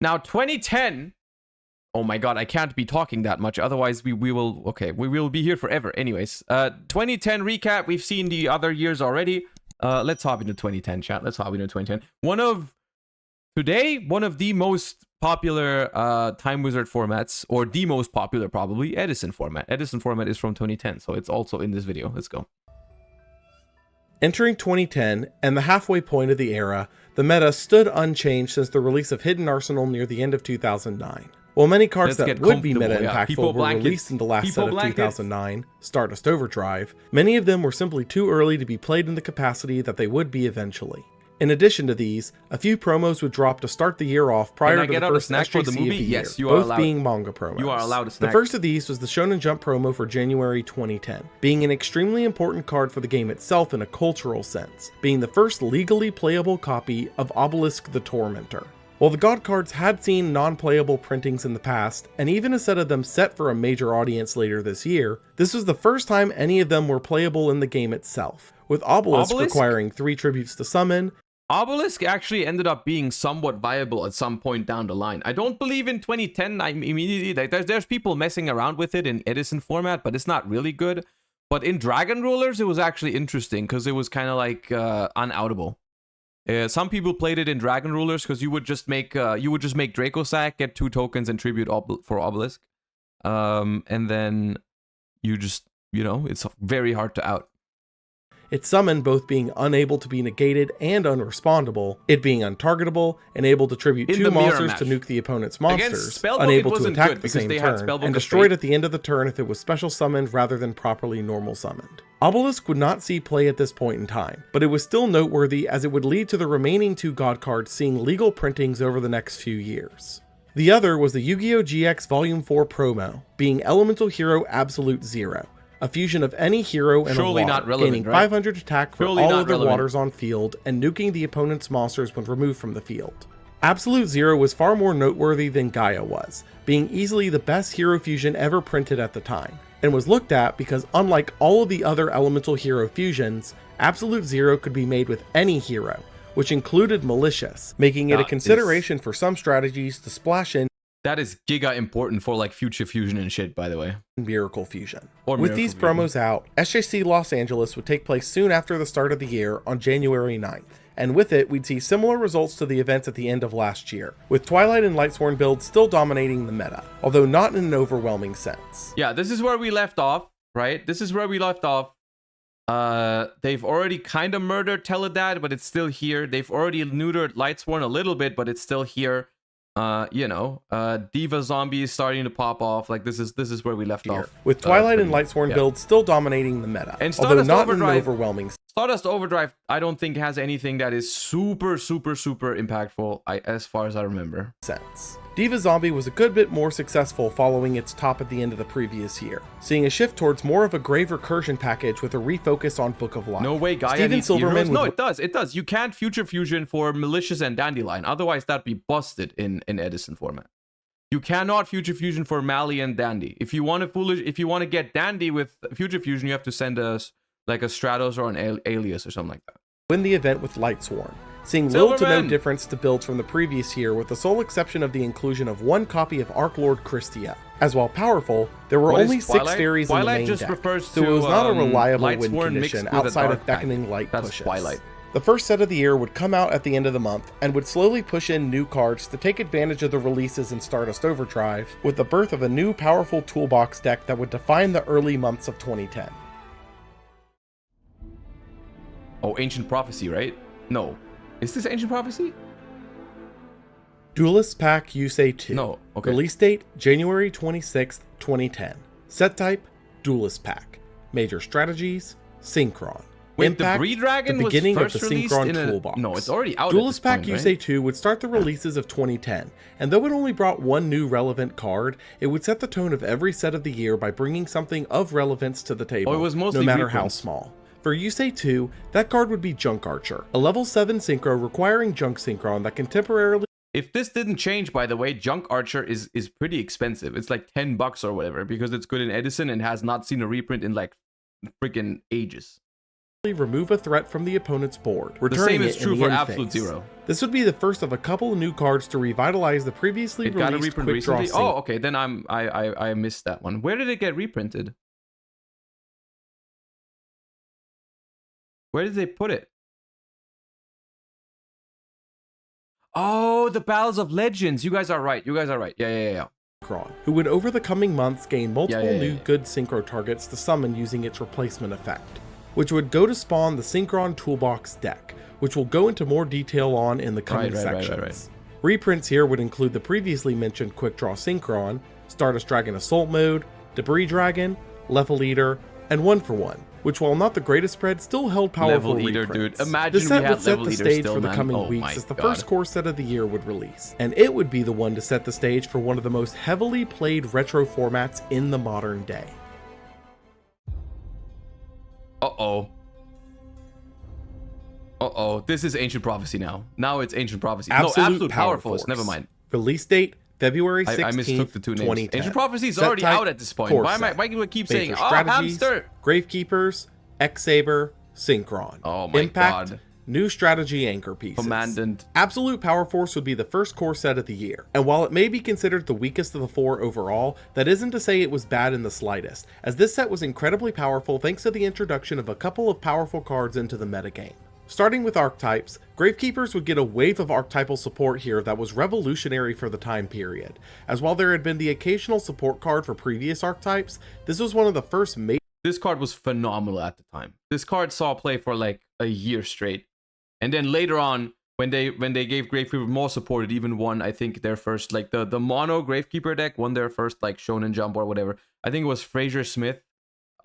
Now 2010. Oh my god, I can't be talking that much. Otherwise, we will be here forever. Anyways, 2010 recap. We've seen the other years already. Let's hop into 2010, chat. Let's hop into 2010. One of the most popular Time Wizard formats, or the most popular probably, Edison format. Edison format is from 2010, so it's also in this video. Let's go. Entering 2010 and the halfway point of the era, the meta stood unchanged since the release of Hidden Arsenal near the end of 2009. While many cards that would be meta impactful were released in the last set of 2009, Stardust Overdrive, many of them were simply too early to be played in the capacity that they would be eventually. In addition to these, a few promos would drop to start the year off prior to the first SJC of the year, both being manga promos. You are allowed a snack. The first of these was the Shonen Jump promo for January 2010, being an extremely important card for the game itself in a cultural sense, being the first legally playable copy of Obelisk the Tormentor. While the God cards had seen non-playable printings in the past, and even a set of them set for a major audience later this year, this was the first time any of them were playable in the game itself, with Obelisk requiring 3 tributes to summon. Obelisk actually ended up being somewhat viable at some point down the line. I don't believe in 2010, I immediately, like, there's people messing around with it in Edison format, but it's not really good. But in Dragon Rulers, it was actually interesting, because it was kind of like unoutable. Some people played it in Dragon Rulers, because you would just make Draco Sack, get 2 tokens, and tribute for Obelisk. And then you just, it's very hard to out. Its summon both being unable to be negated and unrespondable, it being untargetable, and able to tribute 2 monsters to nuke the opponent's monsters, unable to attack at the same turn, and destroyed at the end of the turn if it was special summoned rather than properly normal summoned. Obelisk would not see play at this point in time, but it was still noteworthy as it would lead to the remaining 2 God cards seeing legal printings over the next few years. The other was the Yugioh GX Volume 4 promo, being Elemental Hero Absolute Zero, a fusion of any hero and a water, gaining 500 attack for all other waters on field and nuking the opponent's monsters when removed from the field. Absolute Zero was far more noteworthy than Gaia was, being easily the best hero fusion ever printed at the time, and was looked at because unlike all of the other elemental hero fusions, Absolute Zero could be made with any hero, which included Malicious, making it a consideration for some strategies to splash in. That is giga important for like future fusion and shit, by the way. Miracle Fusion. With these promos out, SJC Los Angeles would take place soon after the start of the year on January 9th. And with it, we'd see similar results to the events at the end of last year, with Twilight and Lightsworn builds still dominating the meta, although not in an overwhelming sense. Yeah, this is where we left off, right? This is where we left off. They've already kind of murdered Teledad, but it's still here. They've already neutered Lightsworn a little bit, but it's still here. Diva Zombie is starting to pop off. Like this is where we left off. With Twilight and Lightsworn builds still dominating the meta, and although not in an overwhelming. Stardust Overdrive, I don't think has anything that is super impactful, as far as I remember. Diva Zombie was a good bit more successful following its top at the end of the previous year, seeing a shift towards more of a Grave Recursion package with a refocus on Book of Life. No way, Gaia needs heroes. No, it does. You can't future fusion for Malicious and Dandelion, otherwise that'd be busted in Edison format. You cannot future fusion for Mali and Dandy. If you want to get Dandy with future fusion, you have to send us like a Stratos or an Alias or something like that. Win the event with Lightsworn, seeing little to no difference to builds from the previous year, with the sole exception of the inclusion of 1 copy of Archlord Christia. As while powerful, there were only 6 fairies in the main deck, so it was not a reliable win condition outside of Beckoning Light pushes. Twilight. The first set of the year would come out at the end of the month, and would slowly push in new cards to take advantage of the releases in Stardust Overdrive, with the birth of a new powerful toolbox deck that would define the early months of 2010. Oh, Ancient Prophecy, right? No. Is this Ancient Prophecy? Duelist Pack Yusei 2. No, okay. Release date, January 26th, 2010. Set type, Duelist Pack. Major strategies, Synchron. Wait, Impact, the Breed Dragon the beginning was of first the released Synchron in a... toolbox. No, it's already out. Duelist Pack Yusei 2 would start the releases of 2010, and though it only brought 1 new relevant card, it would set the tone of every set of the year by bringing something of relevance to the table, it was mostly no matter how small. For Yusei 2, that card would be Junk Archer, a level 7 Synchro requiring Junk Synchron that can temporarily... If this didn't change, by the way, Junk Archer is pretty expensive. It's like $10 or whatever, because it's good in Edison and has not seen a reprint in like freaking ages. remove a threat from the opponent's board, returning the same is true for Absolute Zero. This would be the first of a couple of new cards to revitalize the previously released Quick Draw Sync. Oh, okay, then I missed that one. Where did it get reprinted? Where did they put it? Oh, the Battles of Legends. You guys are right. Yeah. Who would over the coming months gain multiple new good synchro targets to summon using its replacement effect, which would go to spawn the Synchron Toolbox deck, which we'll go into more detail on in the coming sections. Reprints here would include the previously mentioned Quick Draw Synchron, Stardust Dragon Assault Mode, Debris Dragon, Level Eater, and 1-for-1, which while not the greatest spread, still held powerful Level Eater, reprints. Dude. Imagine this set we would set Level the Eater stage still, for the man. coming weeks as the first core set of the year would release, and it would be the one to set the stage for one of the most heavily played retro formats in the modern day. This is Ancient Prophecy now. Now it's Ancient Prophecy. Absolute Powerforce. Never mind. Release date, February 16th, I mistook the two names. 2010. Ancient Prophecy is already out at this point. Why do I keep saying, Hamster? Gravekeepers, X-Saber, Synchron. Oh my Impact, god. New strategy anchor pieces. Commandant. Absolute Powerforce would be the first core set of the year, and while it may be considered the weakest of the four overall, that isn't to say it was bad in the slightest, as this set was incredibly powerful thanks to the introduction of a couple of powerful cards into the metagame. Starting with archetypes, Gravekeepers would get a wave of archetypal support here that was revolutionary for the time period, as while there had been the occasional support card for previous archetypes, this was one of the first major. This card was phenomenal at the time. This card saw play for like a year straight. And then later on, when they gave Gravekeeper more support, it even won, I think, their first, like the mono Gravekeeper deck won their first like Shonen Jump or whatever. I think it was Fraser Smith,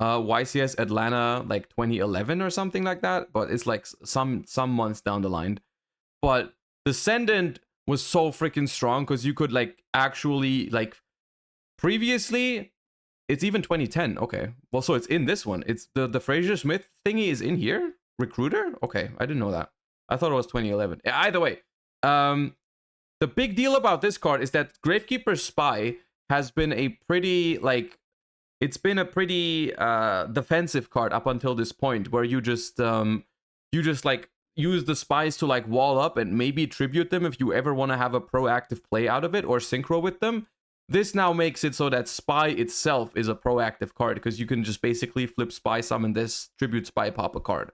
YCS Atlanta, like 2011 or something like that. But it's like some months down the line. But Descendant was so freaking strong because you could like actually like previously. It's even 2010. Okay. Well, so it's in this one. It's the Fraser Smith thingy is in here. Recruiter? Okay. I didn't know that. I thought it was 2011. Either way, the big deal about this card is that Gravekeeper Spy has been a pretty, like, it's been a pretty defensive card up until this point, where you just like use the spies to like wall up and maybe tribute them if you ever want to have a proactive play out of it or synchro with them. This now makes it so that Spy itself is a proactive card, because you can just basically flip Spy, summon this, tribute Spy, pop a card.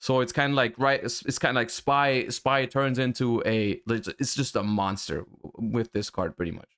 So it's kind of like, right, it's kind of like Spy turns into it's just a monster with this card pretty much.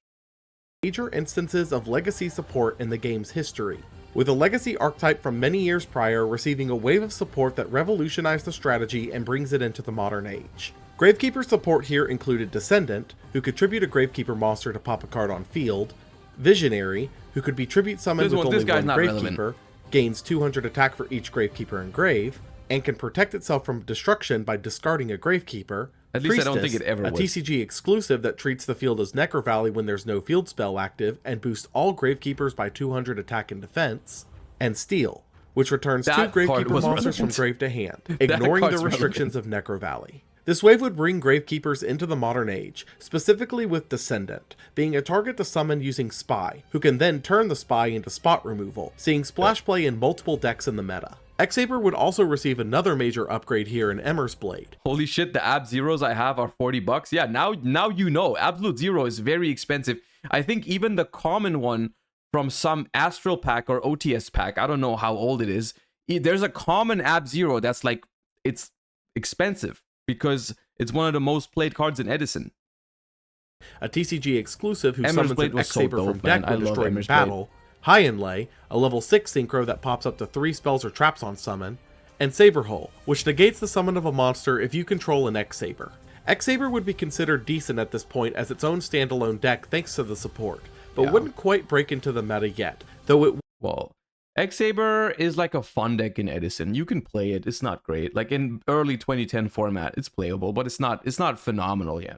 Major instances of legacy support in the game's history, with a legacy archetype from many years prior receiving a wave of support that revolutionized the strategy and brings it into the modern age. Gravekeeper support here included Descendant, who could tribute a Gravekeeper monster to pop a card on field, Visionary, who could be tribute summoned with only one Gravekeeper, gains 200 attack for each Gravekeeper in grave, and can protect itself from destruction by discarding a Gravekeeper. At least Priestess, I don't think it ever would. A TCG exclusive that treats the field as Necro Valley when there's no field spell active and boosts all Gravekeepers by 200 attack and defense, and Steel, which returns 2 Gravekeeper monsters from grave to hand, ignoring the restrictions of Necro Valley. This wave would bring Gravekeepers into the modern age, specifically with Descendant, being a target to summon using Spy, who can then turn the Spy into spot removal, seeing splash play in multiple decks in the meta. X-Saber would also receive another major upgrade here in Emmer's Blade. Holy shit, the Ab Zeros I have are $40. Yeah, now you know. Absolute Zero is very expensive. I think even the common one from some Astral pack or OTS pack, I don't know how old it is, there's a common Ab Zero that's like, it's expensive because it's one of the most played cards in Edison. A TCG exclusive who summons an X-Saber from deck when destroyed in battle. High Inlay, a level 6 synchro that pops up to 3 spells or traps on summon, and Saberhole, which negates the summon of a monster if you control an X-Saber. X-Saber would be considered decent at this point as its own standalone deck thanks to the support, but wouldn't quite break into the meta yet, though it... Well, X-Saber is like a fun deck in Edison. You can play it, it's not great. Like in early 2010 format, it's playable, but it's not phenomenal yet.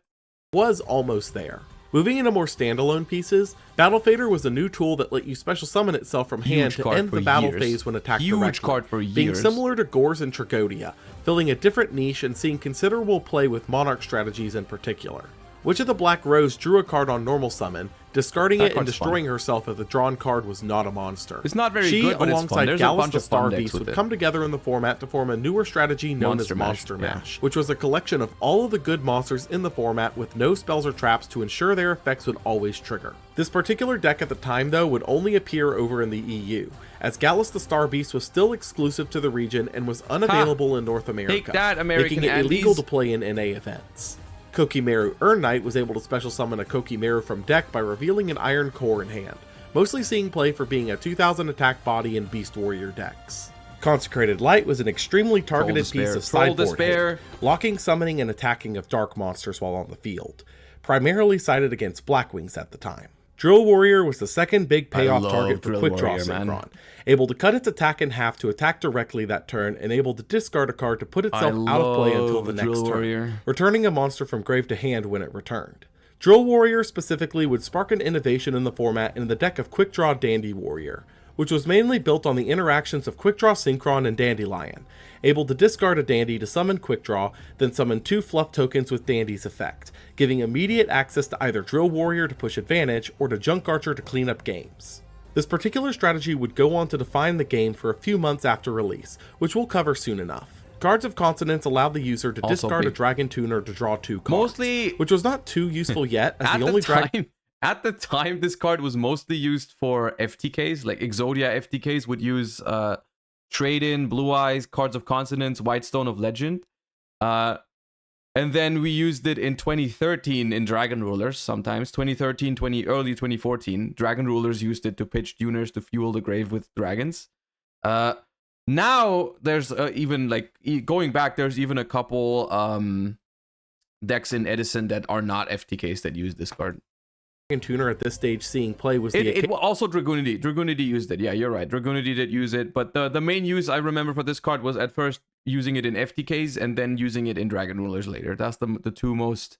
Was almost there. Moving into more standalone pieces, Battle Fader was a new tool that let you special summon itself from hand to end the battle phase when attacked directly, being similar to Gores and Tragodia, filling a different niche and seeing considerable play with Monarch strategies in particular. Witch of the Black Rose drew a card on normal summon, discarding it and destroying herself if the drawn card was not a monster. It's not very good, but it's fun. There's Gallus a bunch the of fun Star decks Beast with would come together in the format to form a newer strategy known as Monster Mash, yeah. which was a collection of all of the good monsters in the format with no spells or traps to ensure their effects would always trigger. This particular deck at the time though would only appear over in the EU, as Gallus the Star Beast was still exclusive to the region and was unavailable in North America, Take that, American making it Andes. illegal to play in NA events. Kokimeru Earn Knight was able to special summon a Kokimeru from deck by revealing an Iron Core in hand, mostly seeing play for being a 2000 attack body in Beast Warrior decks. Consecrated Light was an extremely targeted piece of sideboard hate, blocking summoning and attacking of dark monsters while on the field, primarily sided against Blackwings at the time. Drill Warrior was the second big payoff target for Quick Draw Synchron, able to cut its attack in half to attack directly that turn and able to discard a card to put itself out of play until the next turn, returning a monster from grave to hand when it returned. Drill Warrior specifically would spark an innovation in the format in the deck of Quick Draw Dandy Warrior, which was mainly built on the interactions of Quick Draw Synchron and Dandelion, able to discard a Dandy to summon Quick Draw, then summon 2 fluff tokens with Dandy's effect, giving immediate access to either Drill Warrior to push advantage or to Junk Archer to clean up games. This particular strategy would go on to define the game for a few months after release, which we'll cover soon enough. Cards of Consonance allowed the user to discard a Dragon Tuner to draw 2 cards, which was not too useful yet, as the only Dragon... At the time, this card was mostly used for FTKs, like Exodia FTKs would use Trade-In, Blue Eyes, Cards of Consonance, Whitestone of Legend. And then we used it in 2013 in Dragon Rulers sometimes. 2013, early 2014, Dragon Rulers used it to pitch tuners to fuel the grave with dragons. Now, there's even, like, going back, there's even a couple decks in Edison that are not FTKs that use this card. Tuner at this stage seeing play was it also Dragoonity used it. Yeah, you're right. Dragoonity did use it, but the main use I remember for this card was at first using it in FTKs and then using it in Dragon Rulers later. That's the two most,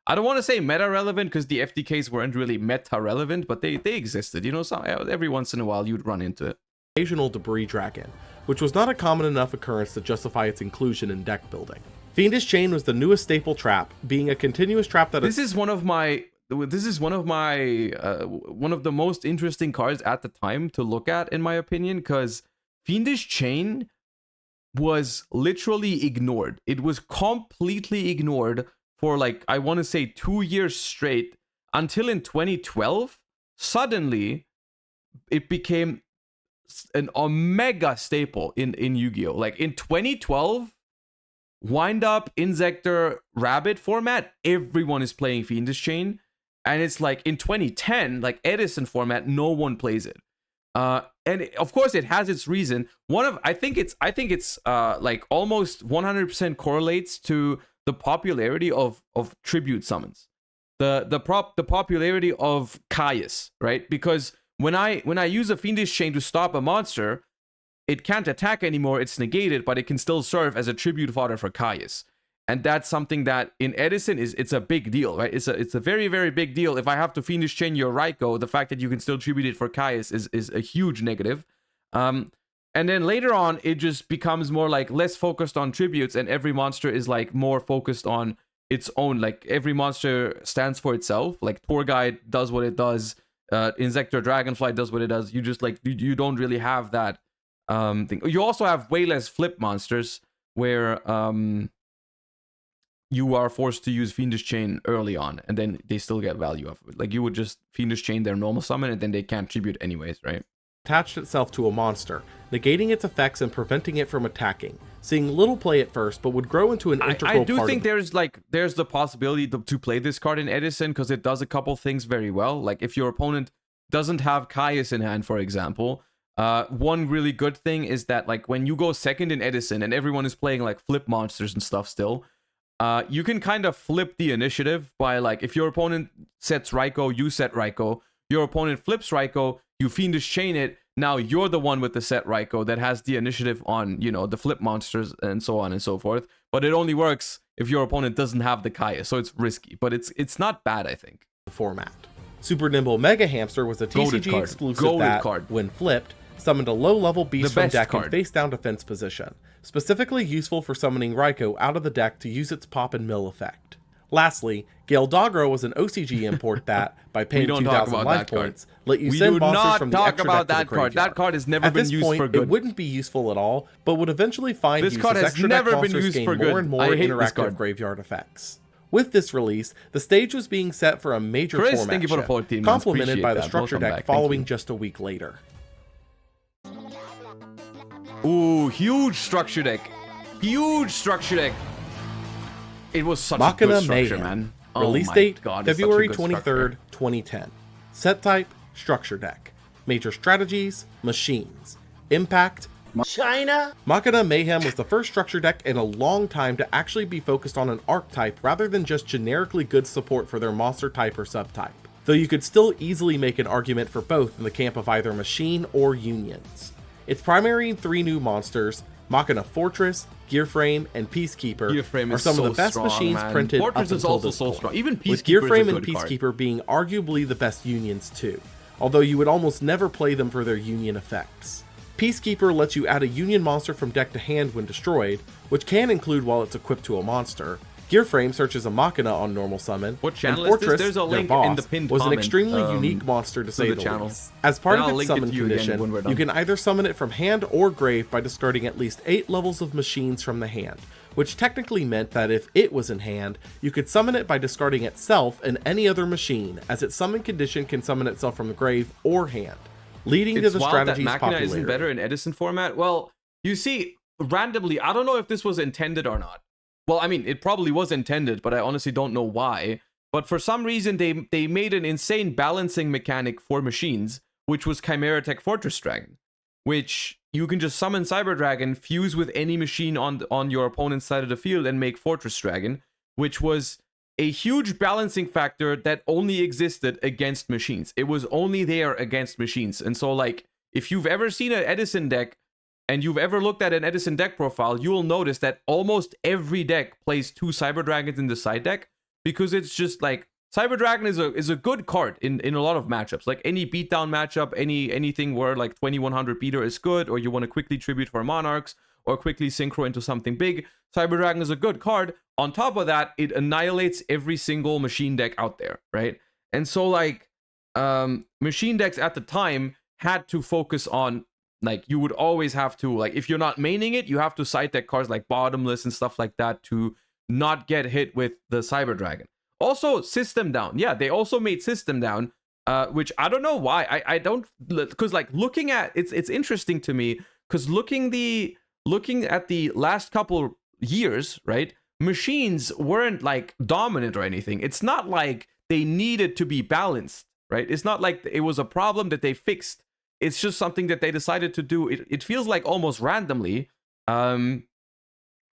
I don't want to say meta relevant because the FTKs weren't really meta relevant, but they existed. You know, every once in a while you'd run into it. Occasional Debris Dragon, which was not a common enough occurrence to justify its inclusion in deck building. Fiendish Chain was the newest staple trap, being a continuous trap that This is one of the most interesting cards at the time to look at, in my opinion, because Fiendish Chain was literally ignored. It was completely ignored for, like, I want to say 2 years straight, until in 2012, suddenly it became an omega staple in Yu-Gi-Oh! Like in 2012, Wind Up, Insector, Rabbit format, everyone is playing Fiendish Chain. And it's like in 2010, like Edison format, no one plays it. And of course it has its reason. I think it's like almost 100% correlates to the popularity of tribute summons. The popularity of Caius, right? Because when I use a Fiendish Chain to stop a monster, it can't attack anymore, it's negated, but it can still serve as a tribute fodder for Caius. And that's something that in Edison it's a big deal, right? It's a very, very big deal. If I have to Fiendish Chain your Raikou, the fact that you can still tribute it for Caius is a huge negative. And then later on, it just becomes more like less focused on tributes, and every monster is like more focused on its own. Like every monster stands for itself. Like Tour Guide does what it does. Insector Dragonfly does what it does. You just like you don't really have that thing. You also have way less flip monsters where you are forced to use Fiendish Chain early on, and then they still get value off of it. Like you would just Fiendish Chain their normal summon, and then they can't tribute anyways, right? Attached itself to a monster, negating its effects and preventing it from attacking, seeing little play at first, but would grow into an integral part. I do think there's the possibility to play this card in Edison, because it does a couple things very well. Like if your opponent doesn't have Caius in hand, for example, one really good thing is that like when you go second in Edison and everyone is playing like flip monsters and stuff still, you can kind of flip the initiative by like, if your opponent sets Raikou, you set Raikou, your opponent flips Raikou, you Fiendish Chain it, now you're the one with the set Raikou that has the initiative on, you know, the flip monsters and so on and so forth. But it only works if your opponent doesn't have the Kaya, so it's risky, but it's not bad, I think. Format. Super Nimble Mega Hamster was a TCG exclusive that, when flipped, summoned a low-level beast from deck in face-down defense position, specifically useful for summoning Raikou out of the deck to use its pop and mill effect. Lastly, Gale Dogra was an OCG import that, by paying 2,000 life points, let you send monsters from the extra deck to the graveyard. That card has never been used for good. It wouldn't be useful at all, but would eventually find use as extra deck monsters gain more and more interactive graveyard effects. With this release, the stage was being set for a major format shift, complemented by the structure deck following just a week later. Ooh, huge structure deck. Huge structure deck. It was such Machina a good structure, Mayhem. man. Release date, February 23rd, 2010. Set type, structure deck. Major strategies, machines. Impact, China. Machina Mayhem was the first structure deck in a long time to actually be focused on an archetype rather than just generically good support for their monster type or subtype, though you could still easily make an argument for both in the camp of either machine or unions. Its primary 3 new monsters, Machina Fortress, Gearframe, and Peacekeeper, are some of the best machines printed up until this point, even with Gearframe and Peacekeeper being arguably the best unions too, although you would almost never play them for their union effects. Peacekeeper lets you add a union monster from deck to hand when destroyed, which can include while it's equipped to a monster. Gearframe searches a Machina on normal summon, and Fortress, There's a link their boss, in the pinned was an comment, extremely unique monster to say the least. As part of its summon condition, you can either summon it from hand or grave by discarding at least 8 levels of machines from the hand, which technically meant that if it was in hand, you could summon it by discarding itself and any other machine, as its summon condition can summon itself from the grave or hand, leading to the strategy's Machina popularity. Isn't better in Edison format. Well, you see, randomly, I don't know if this was intended or not. Well, I mean, it probably was intended, but I honestly don't know why. But for some reason, they made an insane balancing mechanic for machines, which was Chimera Tech Fortress Dragon, which you can just summon Cyber Dragon, fuse with any machine on your opponent's side of the field, and make Fortress Dragon, which was a huge balancing factor that only existed against machines. It was only there against machines. And so, like, if you've ever seen an Edison deck, and you've ever looked at an Edison deck profile, you will notice that almost every deck plays 2 Cyber Dragons in the side deck, because it's just like, Cyber Dragon is a good card in a lot of matchups. Like any beatdown matchup, anything where like 2100 beater is good, or you want to quickly tribute for Monarchs, or quickly synchro into something big, Cyber Dragon is a good card. On top of that, it annihilates every single machine deck out there, right? And so like, machine decks at the time had to focus on, like, you would always have to, like, if you're not maining it, you have to side deck cards like Bottomless and stuff like that to not get hit with the Cyber Dragon. Also, System Down. Yeah, they also made System Down, which I don't know why. I don't, because like looking at, it's interesting to me, because looking at the last couple years, right? Machines weren't like dominant or anything. It's not like they needed to be balanced, right? It's not like it was a problem that they fixed. It's just something that they decided to do. It feels like almost randomly,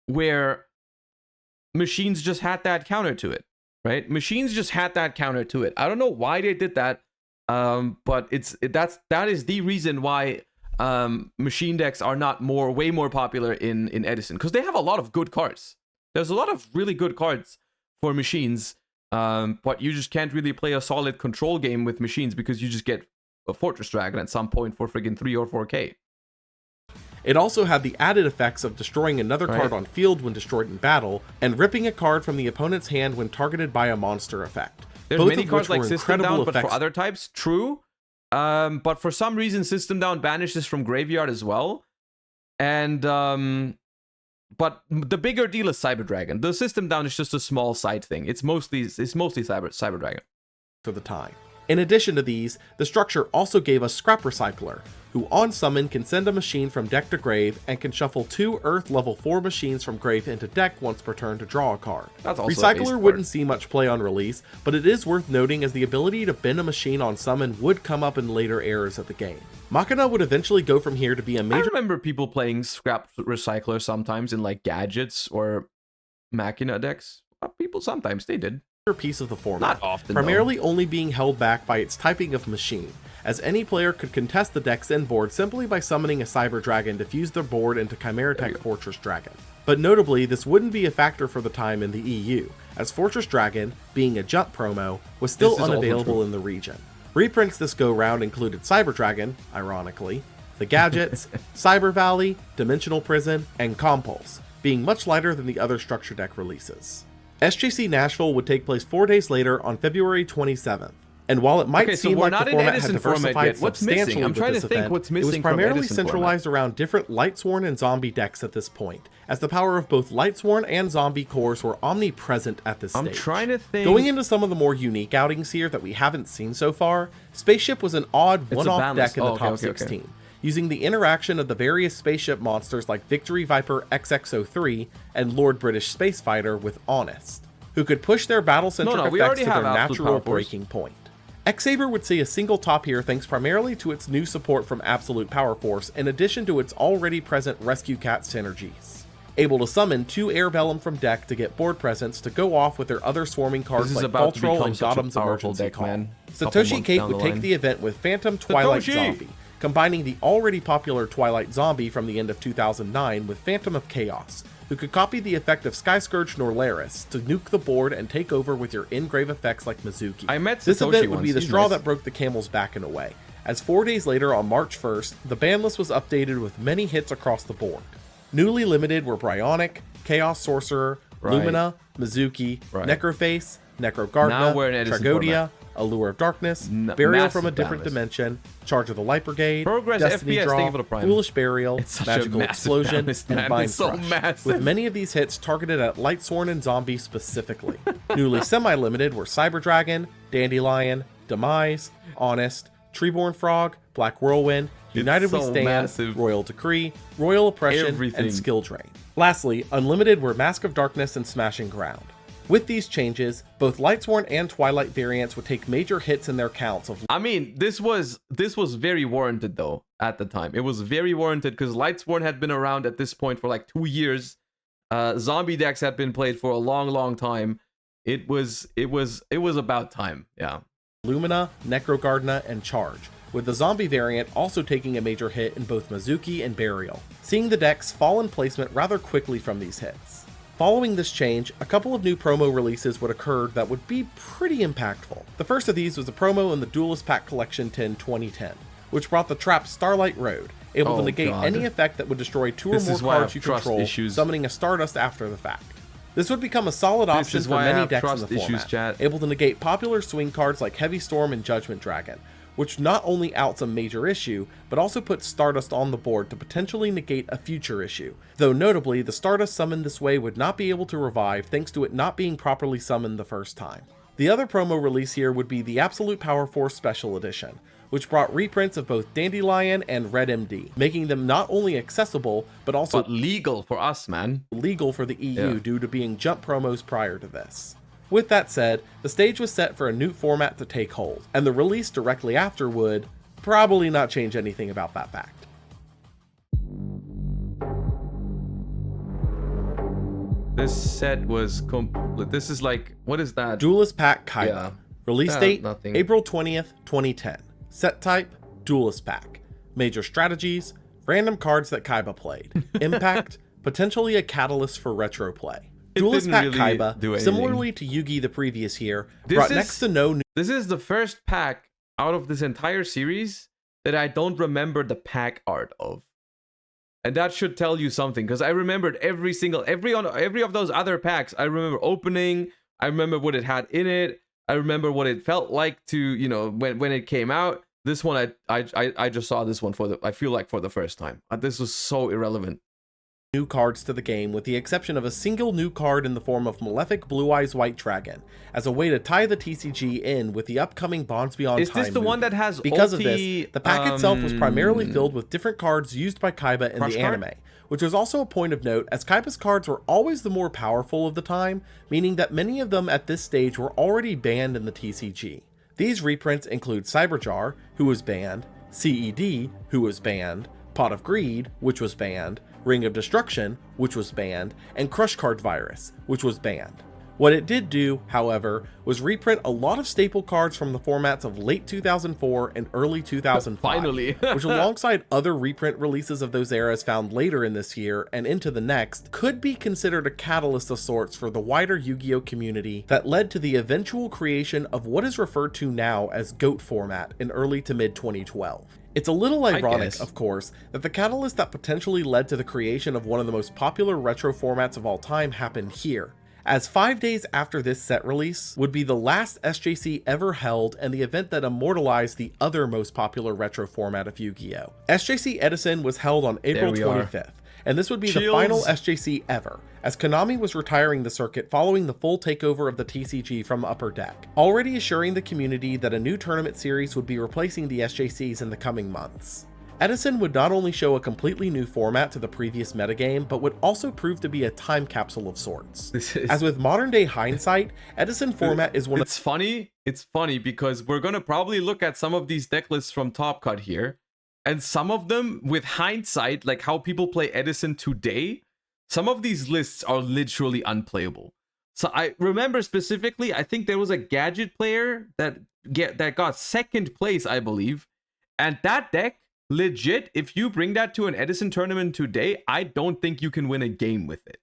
where machines just had that counter to it, right? Machines just had that counter to it. I don't know why they did that, but that is the reason why machine decks are not way more popular in Edison, because they have a lot of good cards. There's a lot of really good cards for machines, but you just can't really play a solid control game with machines because you just get a Fortress Dragon at some point for friggin' 3 or 4K. It also had the added effects of destroying another card on field when destroyed in battle, and ripping a card from the opponent's hand when targeted by a monster effect. There's many cards like System Down, but for other types, true. But for some reason, System Down banishes from graveyard as well. And but the bigger deal is Cyber Dragon. The System Down is just a small side thing. It's mostly Cyber Dragon. For the time. In addition to these, the structure also gave us Scrap Recycler, who on summon can send a machine from deck to grave and can shuffle 2 Earth level 4 machines from grave into deck once per turn to draw a card. That's also Recycler wouldn't see much play on release, but it is worth noting as the ability to bin a machine on summon would come up in later eras of the game. Machina would eventually go from here to be a major— I remember people playing Scrap Recycler sometimes in like gadgets or Machina decks. People sometimes, they did. Piece of the format, not often, primarily only being held back by its typing of machine, as any player could contest the deck's end board simply by summoning a Cyber Dragon to fuse their board into Chimera Tech Fortress Dragon. But notably, this wouldn't be a factor for the time in the EU, as Fortress Dragon, being a jump promo, was still unavailable in the region. Reprints this go-round included Cyber Dragon, ironically, the Gadgets, Cyber Valley, Dimensional Prison, and Compulse, being much lighter than the other structure deck releases. SJC Nashville would take place 4 days later on February 27th. And while it might seem like the format had diversified substantially with this event, it was primarily centralized around different Lightsworn and Zombie decks at this point, as the power of both Lightsworn and Zombie cores were omnipresent at this stage. I'm trying to think. Going into some of the more unique outings here that we haven't seen so far, Spaceship was an odd one-off deck in the top 16. Using the interaction of the various spaceship monsters like Victory Viper XX03 and Lord British Space Fighter with Honest, who could push their battle-centric effects to their natural breaking point. X-Saber would see a single top here thanks primarily to its new support from Absolute Powerforce in addition to its already present Rescue Cat synergies. Able to summon 2 Airbellum from deck to get board presence to go off with their other swarming cards like Voltroll and Gotham's Emergency Call. Satoshi Kate would take the event with Phantom Twilight Zombie, combining the already popular Twilight Zombie from the end of 2009 with Phantom of Chaos, who could copy the effect of Sky Scourge Norlaris to nuke the board and take over with your engrave effects like Mizuki. This event would be the straw that broke the camel's back in a way, as 4 days later on March 1st, the ban list was updated with many hits across the board. Newly limited were Bryonic, Chaos Sorcerer, Lumina, Mizuki, Necroface, Necrogardna, Tragodia, Allure of Darkness, Burial from a Different Dimension, Charge of the Light Brigade, Destiny Draw, Foolish Burial, Magical Explosion, and Mind Crush, with many of these hits targeted at Lightsworn and Zombie specifically. Newly semi-limited were Cyber Dragon, Dandelion, Demise, Honest, Treeborn Frog, Black Whirlwind, United We Stand, Royal Decree, Royal Oppression, and Skill Drain. Lastly, unlimited were Mask of Darkness and Smashing Ground. With these changes, both Lightsworn and Twilight variants would take major hits in their counts of... I mean, this was very warranted though at the time. It was very warranted because Lightsworn had been around at this point for like 2 years. Zombie decks had been played for a long time. It was about time, yeah. Lumina, Necrogardna, and Charge, with the Zombie variant also taking a major hit in both Mizuki and Burial, seeing the decks fall in placement rather quickly from these hits. Following this change, a couple of new promo releases would occur that would be pretty impactful. The first of these was a promo in the Duelist Pack Collection 10 2010, which brought the trap Starlight Road, able to negate any effect that would destroy 2 or more cards you control, summoning a Stardust after the fact. This would become a solid option for many decks in the format, able to negate popular swing cards like Heavy Storm and Judgment Dragon, which not only outs a major issue, but also puts Stardust on the board to potentially negate a future issue, though notably the Stardust summoned this way would not be able to revive thanks to it not being properly summoned the first time. The other promo release here would be the Absolute Powerforce Special Edition, which brought reprints of both Dandelion and Red MD, making them not only accessible, but also legal for us, man. Legal for the EU due to being jump promos prior to this. With that said, the stage was set for a new format to take hold, and the release directly after would probably not change anything about that fact. This set was complete. This is like, what is that? Duelist Pack Kaiba. Yeah. Release date, April 20th, 2010. Set type, Duelist Pack. Major strategies, random cards that Kaiba played. Impact, potentially a catalyst for retro play. Duelist Pack Kaiba, similarly to Yugi the previous year, brought next to no new... This is the first pack out of this entire series that I don't remember the pack art of. And that should tell you something, because I remembered every of those other packs. I remember opening, I remember what it had in it, I remember what it felt like to, you know, when it came out. This one, I just saw this one I feel like for the first time. This was so irrelevant. New cards to the game, with the exception of a single new card in the form of Malefic Blue Eyes White Dragon, as a way to tie the TCG in with the upcoming Bonds Beyond Time. Is this the one that has Because of this, the pack itself was primarily filled with different cards used by Kaiba in the anime, which was also a point of note as Kaiba's cards were always the more powerful of the time, meaning that many of them at this stage were already banned in the TCG. These reprints include Cyberjar, who was banned, CED, who was banned, Pot of Greed, which was banned, Ring of Destruction, which was banned, and Crush Card Virus, which was banned. What it did do, however, was reprint a lot of staple cards from the formats of late 2004 and early 2005, finally, which alongside other reprint releases of those eras found later in this year and into the next, could be considered a catalyst of sorts for the wider Yu-Gi-Oh community that led to the eventual creation of what is referred to now as GOAT format in early to mid 2012. It's a little ironic, of course, that the catalyst that potentially led to the creation of one of the most popular retro formats of all time happened here, as 5 days after this set release would be the last SJC ever held and the event that immortalized the other most popular retro format of Yu-Gi-Oh! SJC Edison was held on April 25th, and this would be the final SJC ever, as Konami was retiring the circuit following the full takeover of the TCG from Upper Deck, already assuring the community that a new tournament series would be replacing the SJCs in the coming months. Edison would not only show a completely new format to the previous metagame, but would also prove to be a time capsule of sorts. As with modern day hindsight, Edison format is one of— It's funny because we're gonna probably look at some of these deck lists from Top Cut here, and some of them, with hindsight, like how people play Edison today, some of these lists are literally unplayable. So I remember specifically, I think there was a Gadget player that got second place, I believe, and that deck, legit, if you bring that to an Edison tournament today, I don't think you can win a game with it.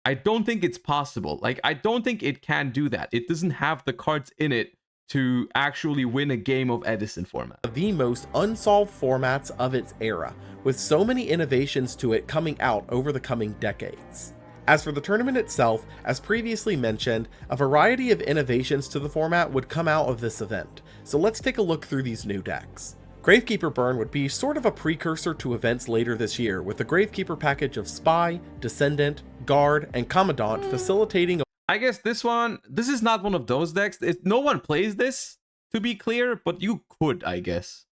I don't think it's possible. Like, I don't think it can do that. It doesn't have the cards in it to actually win a game of Edison format. The most unsolved formats of its era, with so many innovations to it coming out over the coming decades. As for the tournament itself, as previously mentioned, a variety of innovations to the format would come out of this event, so let's take a look through these new decks. Gravekeeper Burn would be sort of a precursor to events later this year, with the Gravekeeper package of Spy, Descendant, Guard, and Commandant facilitating— I guess this is not one of those decks. No one plays this, to be clear, but you could, I guess.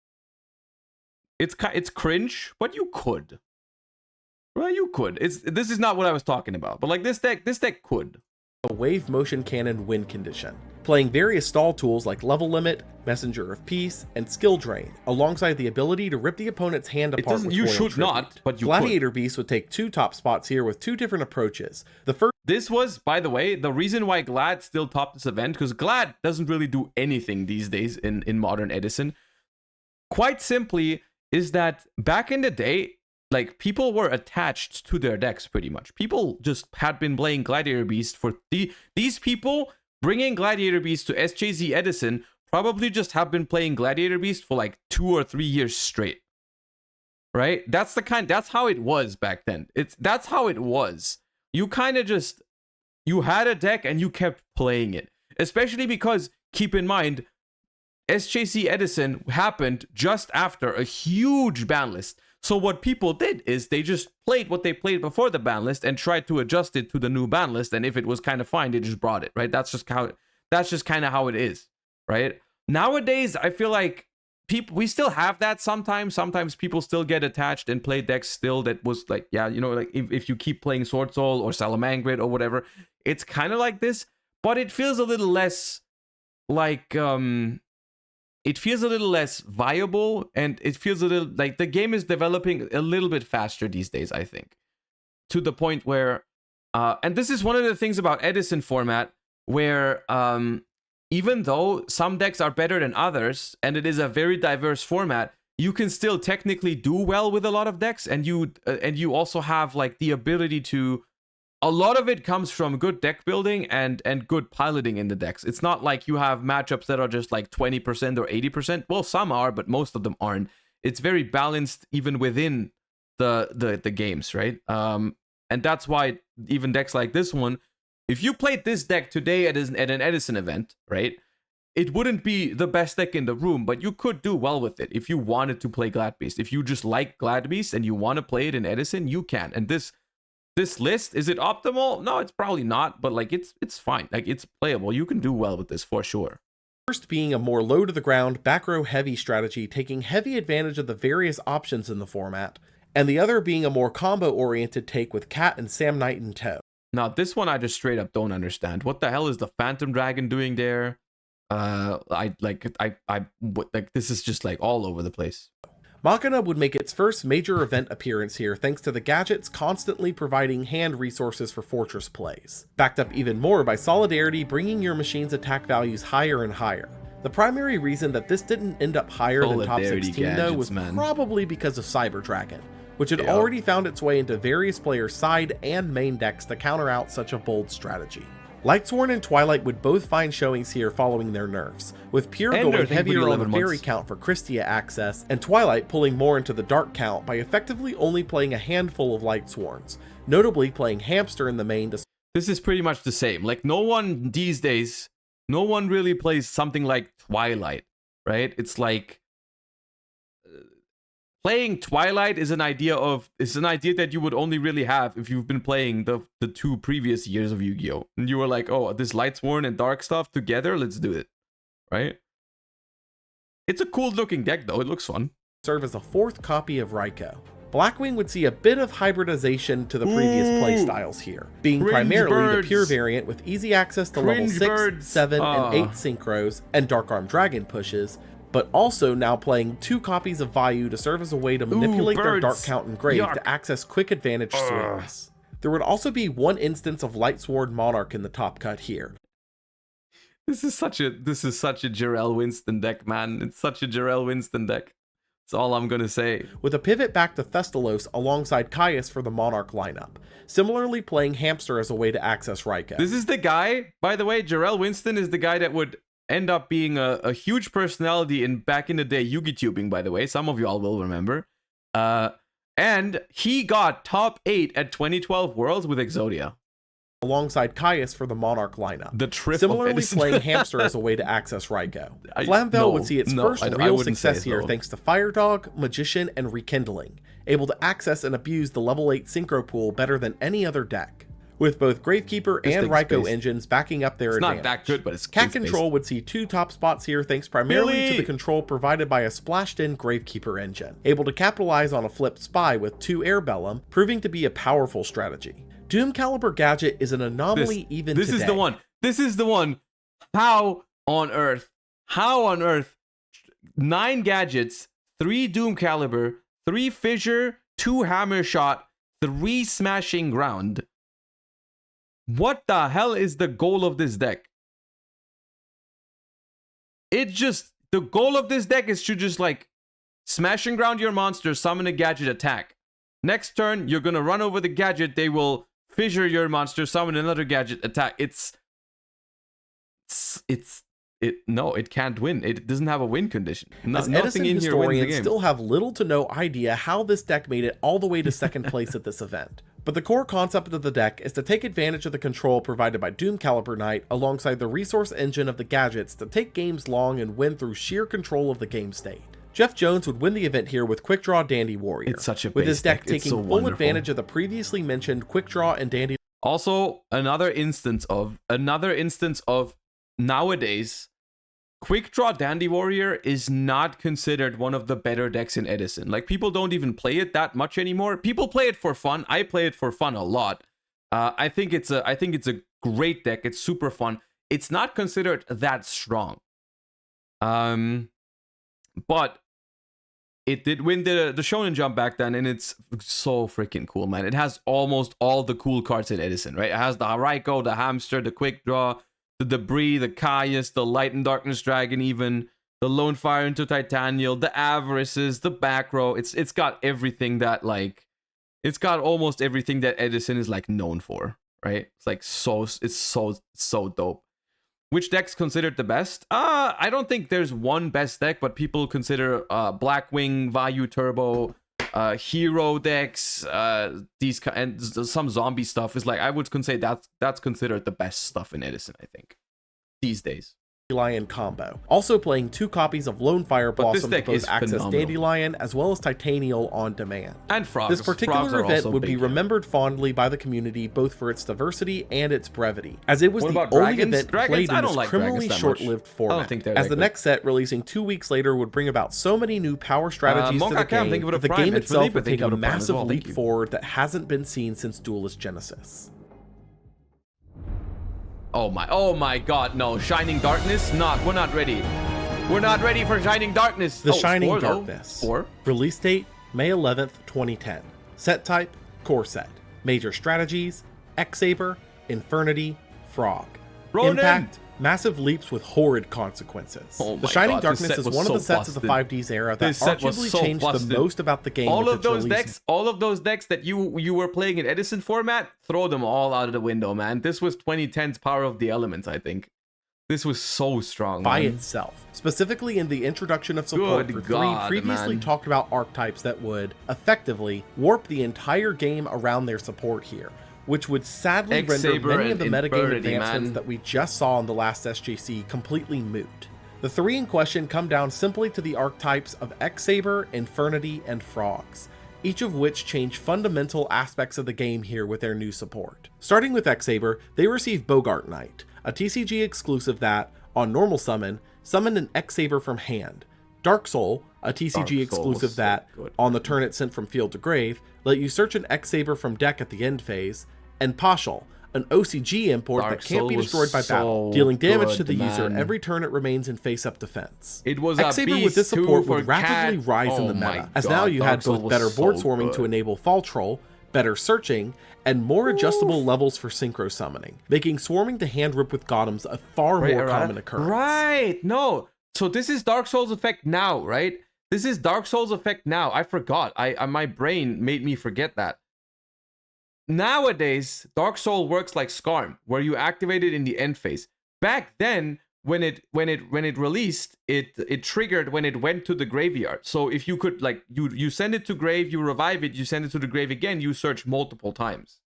It's cringe, but you could. Well, you could. This is not what I was talking about, but like this deck could. A Wave Motion Cannon win condition, playing various stall tools like Level Limit, Messenger of Peace, and Skill Drain, alongside the ability to rip the opponent's hand apart with You Royal should Tribute. not, but you Gladiator could. Beast would take 2 top spots here with 2 different approaches. The first— This was, by the way, the reason why Glad still topped this event, because Glad doesn't really do anything these days in modern Edison. Quite simply, is that back in the day, like, people were attached to their decks pretty much. People just had been playing Gladiator Beast for these people bringing Gladiator Beast to SJC Edison probably just have been playing Gladiator Beast for like 2 or 3 years straight. Right? That's how it was back then. That's how it was. You kind of just, you had a deck and you kept playing it. Especially because, keep in mind, SJC Edison happened just after a huge ban list. So what people did is they just played what they played before the ban list and tried to adjust it to the new ban list. And if it was kind of fine, they just brought it, right? That's just kind of how it is, right? Nowadays, I feel like we still have that sometimes. Sometimes people still get attached and play decks still that was like, yeah, you know, like if you keep playing Sword Soul or Salamangreat or whatever, it's kind of like this, but it feels a little less like, it feels a little less viable, and it feels a little like the game is developing a little bit faster these days, I think, to the point where, and this is one of the things about Edison format, where even though some decks are better than others, and it is a very diverse format, you can still technically do well with a lot of decks, and you also have like the ability to. A lot of it comes from good deck building and good piloting in the decks. It's not like you have matchups that are just like 20% or 80%. Well, some are, but most of them aren't. It's very balanced even within the games, right? And that's why even decks like this one, if you played this deck today at an Edison event, right, it wouldn't be the best deck in the room, but you could do well with it if you wanted to play Glad Beast. If you just like Glad Beast and you want to play it in Edison, you can. And this list, is it optimal? No, it's probably not, but like it's fine. Like, it's playable. You can do well with this for sure. First being a more low to the ground, back row heavy strategy, taking heavy advantage of the various options in the format, and the other being a more combo oriented take with Cat and Sam Knight in tow. Now, this one I just straight up don't understand. What the hell is the Phantom Dragon doing there? This is just like all over the place. Machina would make its first major event appearance here thanks to the gadgets constantly providing hand resources for Fortress plays, backed up even more by Solidarity bringing your machine's attack values higher and higher. The primary reason that this didn't end up higher than top 16 though was probably because of Cyber Dragon, which had already found its way into various players' side and main decks to counter out such a bold strategy. Lightsworn and Twilight would both find showings here following their nerfs, with Pure going heavier on the fairy count for Christia access, and Twilight pulling more into the dark count by effectively only playing a handful of Lightsworns, notably playing Hamster in the main to this is pretty much the same. Like, no one these days, no one really plays something like Twilight, right? It's like playing Twilight is an idea that you would only really have if you've been playing the 2 previous years of Yu-Gi-Oh! And you were like, oh, this Lightsworn and Dark stuff together, let's do it, right? It's a cool looking deck though, it looks fun. Serve as a 4th copy of Raikou. Blackwing would see a bit of hybridization to the previous playstyles here, being primarily the pure variant with easy access to level 6, 7, and 8 synchros and Dark Arm Dragon pushes, but also now playing 2 copies of Vayu to serve as a way to manipulate their Dark Count and Grave to access quick advantage swings. There would also be 1 instance of Lightsword Monarch in the top cut here. This is such a Jarell Winston deck, man. It's such a Jarell Winston deck. That's all I'm gonna say. With a pivot back to Thestalos alongside Caius for the Monarch lineup. Similarly playing Hamster as a way to access Raikou. This is the guy, by the way, Jarell Winston is the guy that would end up being a huge personality in back in the day Yu-Gi-Tubing, by the way. Some of y'all will remember. And he got top 8 at 2012 Worlds with Exodia. Alongside Caius for the Monarch lineup. The trip Similarly playing Hamster as a way to access Raikou. Flamvel would see its first real success here thanks to Fire Dog, Magician, and Rekindling, able to access and abuse the level 8 Synchro pool better than any other deck, with both Gravekeeper and Raikou engines backing up their advantage. It's not that good, but it's Cat Control would see 2 top spots here thanks primarily to the control provided by a splashed-in Gravekeeper engine, able to capitalize on a flipped Spy with 2 Airbellum, proving to be a powerful strategy. Doom Caliber Gadget is an anomaly today. This is the one. This is the one. How on earth? 9 gadgets, 3 Doom Caliber, 3 Fissure, 2 Hammer Shot, 3 Smashing Ground. What the hell is the goal of this deck? The goal of this deck is to just like Smashing Ground your monster, summon a gadget, attack. Next turn, you're gonna run over the gadget, they will fissure your monster, summon another gadget, attack. No, it can't win. It doesn't have a win condition. As Edison historians still have little to no idea how this deck made it all the way to 2nd place at this event. But the core concept of the deck is to take advantage of the control provided by Doom Caliber Knight alongside the resource engine of the gadgets to take games long and win through sheer control of the game state. Jeff Jones would win the event here with Quick Draw Dandy Warrior, it's such a with his deck taking so full advantage of the previously mentioned Quick Draw and Dandy. Also, another instance of nowadays, Quick Draw Dandy Warrior is not considered one of the better decks in Edison. Like, people don't even play it that much anymore. People play it for fun. I play it for fun a lot. I think it's a great deck. It's super fun. It's not considered that strong. But it did win the Shonen Jump back then, and it's so freaking cool, man. It has almost all the cool cards in Edison, right? It has the Raikou, the Hamster, the Quick Draw, the Debris, the Caius, the Light and Darkness Dragon, even the Lone Fire into Titanial, the Avarices, the Back Row. It's got everything that it's got almost everything that Edison is like known for, right? It's like so dope. Which deck's considered the best? I don't think there's one best deck, but people consider Blackwing, Vayu Turbo, hero decks, these and some zombie stuff is like, I would say that's considered the best stuff in Edison, I think, these days. Dandelion combo. Also playing 2 copies of Lone Fire Blossom to both access Dandelion as well as Titanial on demand. And Frogs. This particular event would be remembered fondly by the community both for its diversity and its brevity, as it was the only event played in this criminally short-lived format. As the next set, releasing 2 weeks later, would bring about so many new power strategies to the game that the game itself would take a massive leap forward that hasn't been seen since Duelist Genesis. Oh my god, no. Shining Darkness? We're not ready. We're not ready for Shining Darkness. The Shining Darkness. Release date, May 11th, 2010. Set type, core set. Major strategies, X-Saber, Infernity, Frog. Impact, massive leaps with horrid consequences. The Shining Darkness is one of the sets of the 5Ds era that arguably changed the most about the game. All of those decks that you were playing in Edison format, throw them all out of the window, man. This was 2010's Power of the Elements, I think. This was so strong by itself, specifically in the introduction of support for 3 previously talked about archetypes that would effectively warp the entire game around their support here. which would sadly render many of the metagame advancements that we just saw in the last SJC completely moot. The three in question come down simply to the archetypes of X-Saber, Infernity, and Frogs, each of which change fundamental aspects of the game here with their new support. Starting with X-Saber, they receive Bogart Knight, a TCG exclusive that, on normal summon an X-Saber from hand. Dark Soul, a TCG exclusive that, on the turn it's sent from field to grave, let you search an X-Saber from deck at the end phase, and Pashal, an OCG import that can't be destroyed by battle, dealing damage to the user every turn it remains in face-up defense. X-Saber with this support would rapidly rise in the meta, as now you had both better board swarming to enable Fall Troll, better searching, and more adjustable levels for synchro summoning, making swarming to hand rip with Gotems a far more common occurrence. Right, no. So this is Dark Souls effect now, right? This is Dark Souls effect now. I forgot. My brain made me forget that. Nowadays, Dark Soul works like Skarm, where you activate it in the end phase. Back then, when it released, it triggered when it went to the graveyard. So if you could, like, you send it to grave, you revive it, you send it to the grave again, you search multiple times.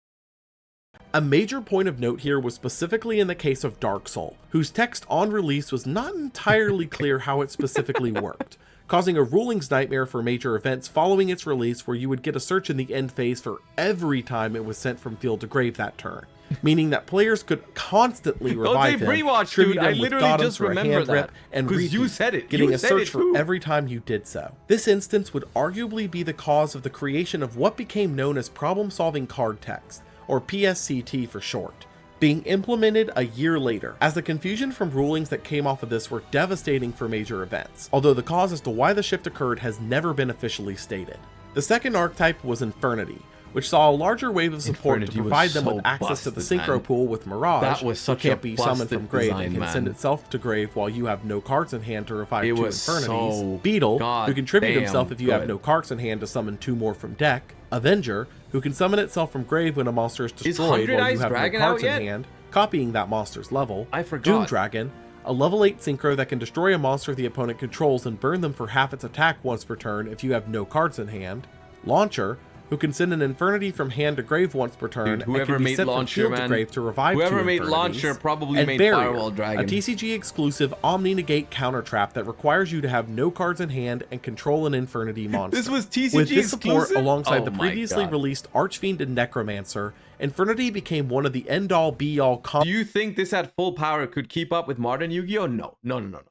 A major point of note here was specifically in the case of Dark Soul, whose text on release was not entirely clear how it specifically worked, causing a rulings nightmare for major events following its release, where you would get a search in the end phase for every time it was sent from field to grave that turn, meaning that players could constantly revive him, tribute him with Gotems for a hand rip, and repeat, getting a search for every time you did so. This instance would arguably be the cause of the creation of what became known as problem-solving card text, or PSCT for short, being implemented a year later, as the confusion from rulings that came off of this were devastating for major events, although the cause as to why the shift occurred has never been officially stated. The second archetype was Infernity, which saw a larger wave of support to provide them with access to the synchro pool with Mirage, who can't be summoned from grave and can send itself to grave while you have no cards in hand to revive two Infernity. Beetle, who can tribute himself if you have no cards in hand to summon two more from deck. Avenger, who can summon itself from grave when a monster is destroyed while you have no cards in hand, copying that monster's level. Doom Dragon, a level 8 synchro that can destroy a monster the opponent controls and burn them for half its attack once per turn if you have no cards in hand. Launcher, who can send an Infernity from hand to grave once per turn, and can be sent from field to grave to revive two Infinities. Whoever made Launcher probably made Barrier, Firewall Dragon. a TCG exclusive Omni-Negate counter trap that requires you to have no cards in hand and control an Infernity monster. This was TCG With this exclusive? support alongside the previously released Archfiend and Necromancer, Infernity became one of the end-all be-all Do you think this at full power could keep up with modern Yu-Gi-Oh? No.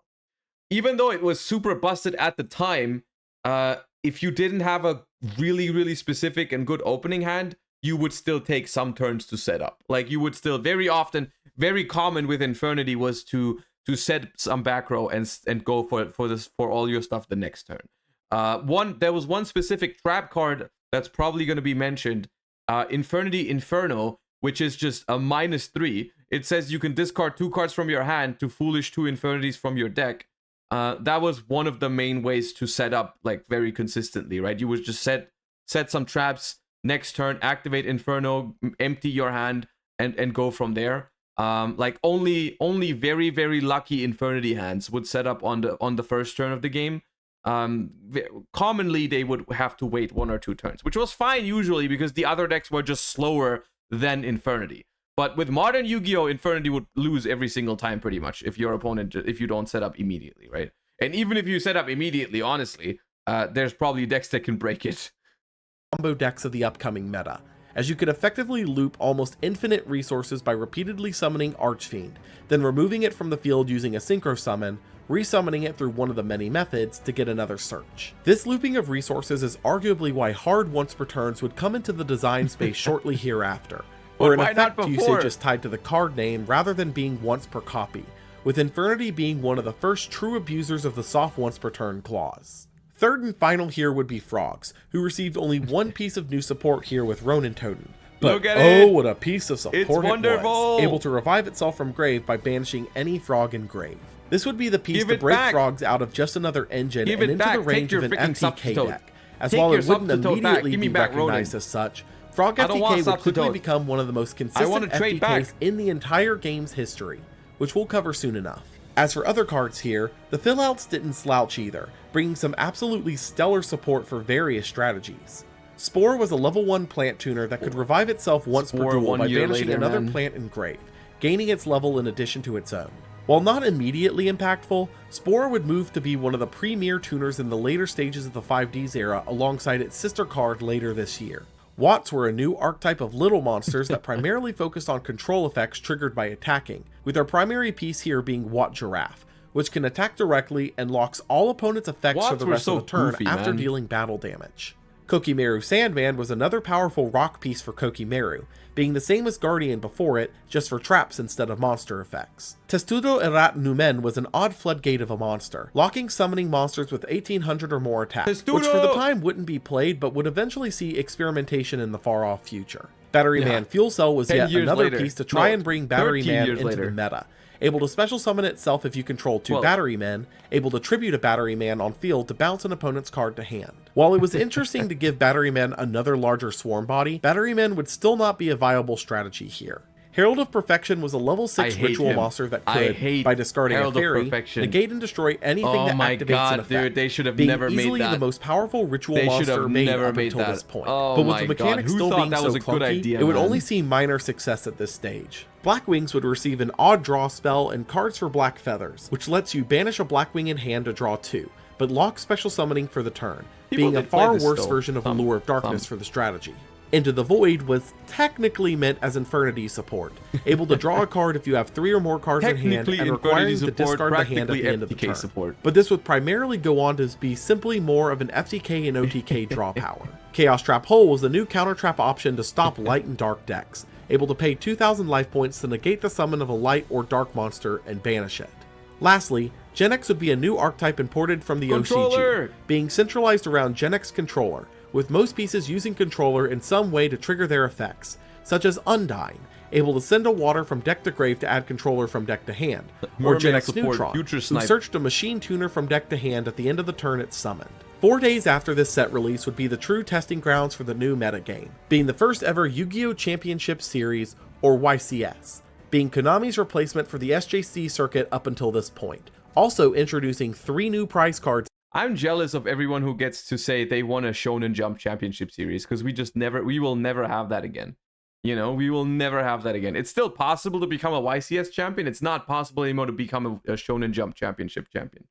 Even though it was super busted at the time, if you didn't have a really specific and good opening hand, you would still take some turns to set up. Like, you would still very common with Infernity was to set some back row and go for all your stuff the next turn. There was one specific trap card that's probably going to be mentioned, Infernity Inferno, which is just a -3. It says you can discard 2 cards from your hand to foolish 2 Infinities from your deck. That was one of the main ways to set up, like, very consistently, right? You would just set some traps, next turn activate Inferno, empty your hand, and go from there. Like, only very lucky Infernity hands would set up on the first turn of the game. Commonly they would have to wait 1 or 2 turns, which was fine usually because the other decks were just slower than Infernity. But with modern Yu-Gi-Oh, Infernity would lose every single time pretty much if your opponent, if you don't set up immediately, right? And even if you set up immediately, honestly, there's probably decks that can break it. Combo decks of the upcoming meta, as you could effectively loop almost infinite resources by repeatedly summoning Archfiend, then removing it from the field using a synchro summon, resummoning it through one of the many methods to get another search. This looping of resources is arguably why hard once per turns would come into the design space shortly hereafter, where in effect usage is tied to the card name rather than being once per copy, with Infernity being one of the first true abusers of the soft once per turn clause. Third and final here would be Frogs, who received only one piece of new support here with Ronin Totem. But oh, what a piece of support it was! Able to revive itself from grave by banishing any frog in grave. This would be the piece to break Frogs out of just another engine and into the range of an FTK deck, as while it wouldn't immediately be recognized as such. Frog FTK would quickly become one of the most consistent FTKs in the entire game's history, which we'll cover soon enough. As for other cards here, the fill-outs didn't slouch either, bringing some absolutely stellar support for various strategies. Spore was a level 1 plant tuner that could revive itself once per duel by banishing another plant in grave, gaining its level in addition to its own. While not immediately impactful, Spore would move to be one of the premier tuners in the later stages of the 5Ds era alongside its sister card later this year. Watts were a new archetype of little monsters that primarily focused on control effects triggered by attacking, with our primary piece here being Watt Giraffe, which can attack directly and locks all opponents' effects for the rest of the turn after dealing battle damage. Kokimeru Sandman was another powerful rock piece for Kokimeru, being the same as Guardian before it, just for traps instead of monster effects. Testudo Erat Numen was an odd floodgate of a monster, locking summoning monsters with 1800 or more attacks, which for the time wouldn't be played but would eventually see experimentation in the far-off future. Battery Man Fuel Cell was yet another piece to try and bring Battery Man into the meta. Able to special summon itself if you control 2 Battery Men, able to tribute a Battery Man on field to bounce an opponent's card to hand. While it was interesting to give Battery Men another larger swarm body, Battery Men would still not be a viable strategy here. Herald of Perfection was a level 6 ritual monster that could, by discarding a fairy, negate and destroy anything that activates an effect, dude, they should have being never easily made that. the most powerful ritual monster made up until this point. But with the mechanics still being so clunky, it would only see minor success at this stage. Blackwings would receive an odd draw spell and cards for Black Feathers, which lets you banish a Blackwing in hand to draw 2, but lock special summoning for the turn, being a far worse version of Allure of Darkness for the strategy. Into the Void was technically meant as Infernity support, able to draw a card if you have 3 or more cards in hand and requiring to discard the hand at the end of the turn. Support. But this would primarily go on to be simply more of an FTK and OTK draw power. Chaos Trap Hole was the new counter trap option to stop light and dark decks, able to pay 2,000 life points to negate the summon of a light or dark monster and banish it. Lastly, Gen X would be a new archetype imported from the OCG, being centralized around Gen X Controller, with most pieces using Controller in some way to trigger their effects, such as Undying, able to send a water from deck to grave to add Controller from deck to hand, or Gen X Neutron, who searched a machine tuner from deck to hand at the end of the turn it's summoned. 4 days after this set release would be the true testing grounds for the new metagame, being the first ever Yu-Gi-Oh! Championship Series, or YCS, being Konami's replacement for the SJC circuit up until this point, also introducing 3 new prize cards. I'm jealous of everyone who gets to say they won a Shonen Jump Championship Series, because we will never have that again. You know, we will never have that again. It's still possible to become a YCS champion. It's not possible anymore to become a Shonen Jump Championship champion.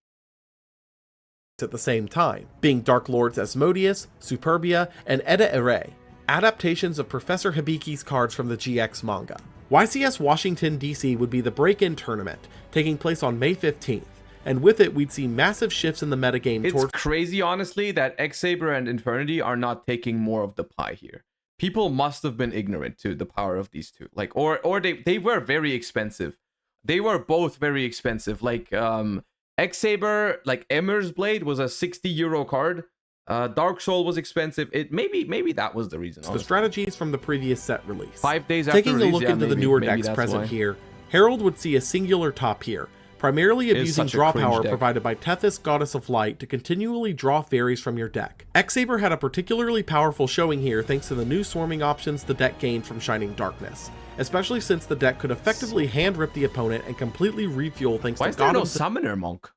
At the same time, being Dark Lords Asmodeus, Superbia, and Eda Ere, adaptations of Professor Hibiki's cards from the GX manga. YCS Washington DC would be the break-in tournament, taking place on May 15th. And with it, we'd see massive shifts in the metagame towards... It's crazy, honestly, that X-Saber and Infernity are not taking more of the pie here. People must have been ignorant to the power of these two. Like, or they were very expensive. They were both very expensive. Like, X-Saber, like Emmer's Blade was a 60 euro card. Dark Soul was expensive. Maybe that was the reason. The strategies from the previous set release. 5 days after Taking a look into the newer decks present here, Herald would see a singular top here, primarily abusing draw power provided by Tethys, Goddess of Light, to continually draw fairies from your deck. X-Saber had a particularly powerful showing here thanks to the new swarming options the deck gained from Shining Darkness, especially since the deck could effectively hand-rip the opponent and completely refuel thanks to Why is there no Summoner Monk?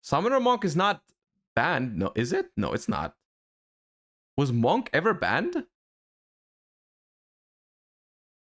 Summoner Monk is not banned. No, is it? No, it's not. Was Monk ever banned?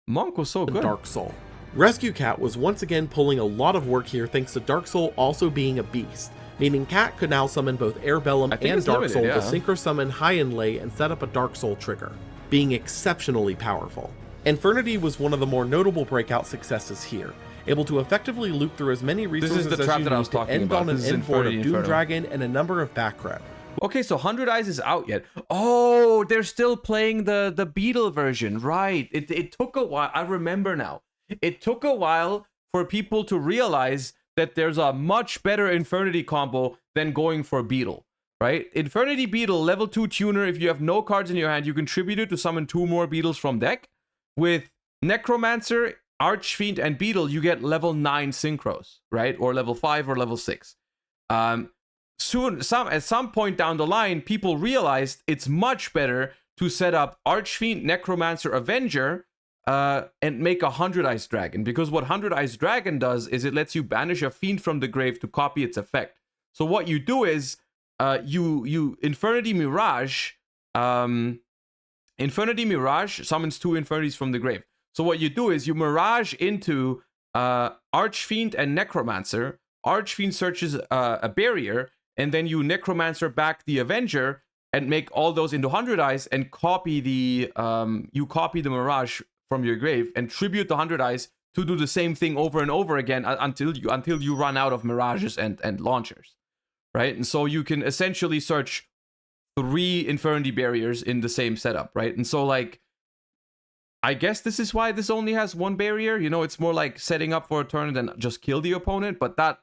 Monk was so good. Dark Soul. Rescue Cat was once again pulling a lot of work here thanks to Dark Soul also being a beast, meaning Cat could now summon both Airbellum and Dark Soul to synchro summon High Inlay and set up a Dark Soul trigger, being exceptionally powerful. Infernity was one of the more notable breakout successes here, able to effectively loop through as many resources as you need to end on an end board of Doom Dragon and a number of back row. Okay, so 100 Eyes is out yet. Oh, they're still playing the Beetle version, right? It took a while. I remember now. It took a while for people to realize that there's a much better Infernity combo than going for Beetle, right? Infernity Beetle, level 2 tuner. If you have no cards in your hand, you contribute it to summon 2 more Beetles from deck. With Necromancer, Archfiend, and Beetle, you get level 9 synchros, right? Or level 5 or level 6. At some point down the line, people realized it's much better to set up Archfiend, Necromancer, Avenger, and make a 100 Eyes Dragon, because what 100 Eyes Dragon does is it lets you banish a fiend from the grave to copy its effect. So what you do is you Infernity Mirage Infernity Mirage summons 2 Infinities from the grave. So what you do is you Mirage into Archfiend and Necromancer. Archfiend searches a barrier, and then you Necromancer back the Avenger and make all those into 100 Eyes and copy the Mirage from your grave and tribute the 100 Eyes to do the same thing over and over again until you run out of Mirages and launchers, right? And so you can essentially search 3 Infernity barriers in the same setup, right? And so like, I guess this is why this only has 1 barrier. You know, it's more like setting up for a turn and then just kill the opponent. But that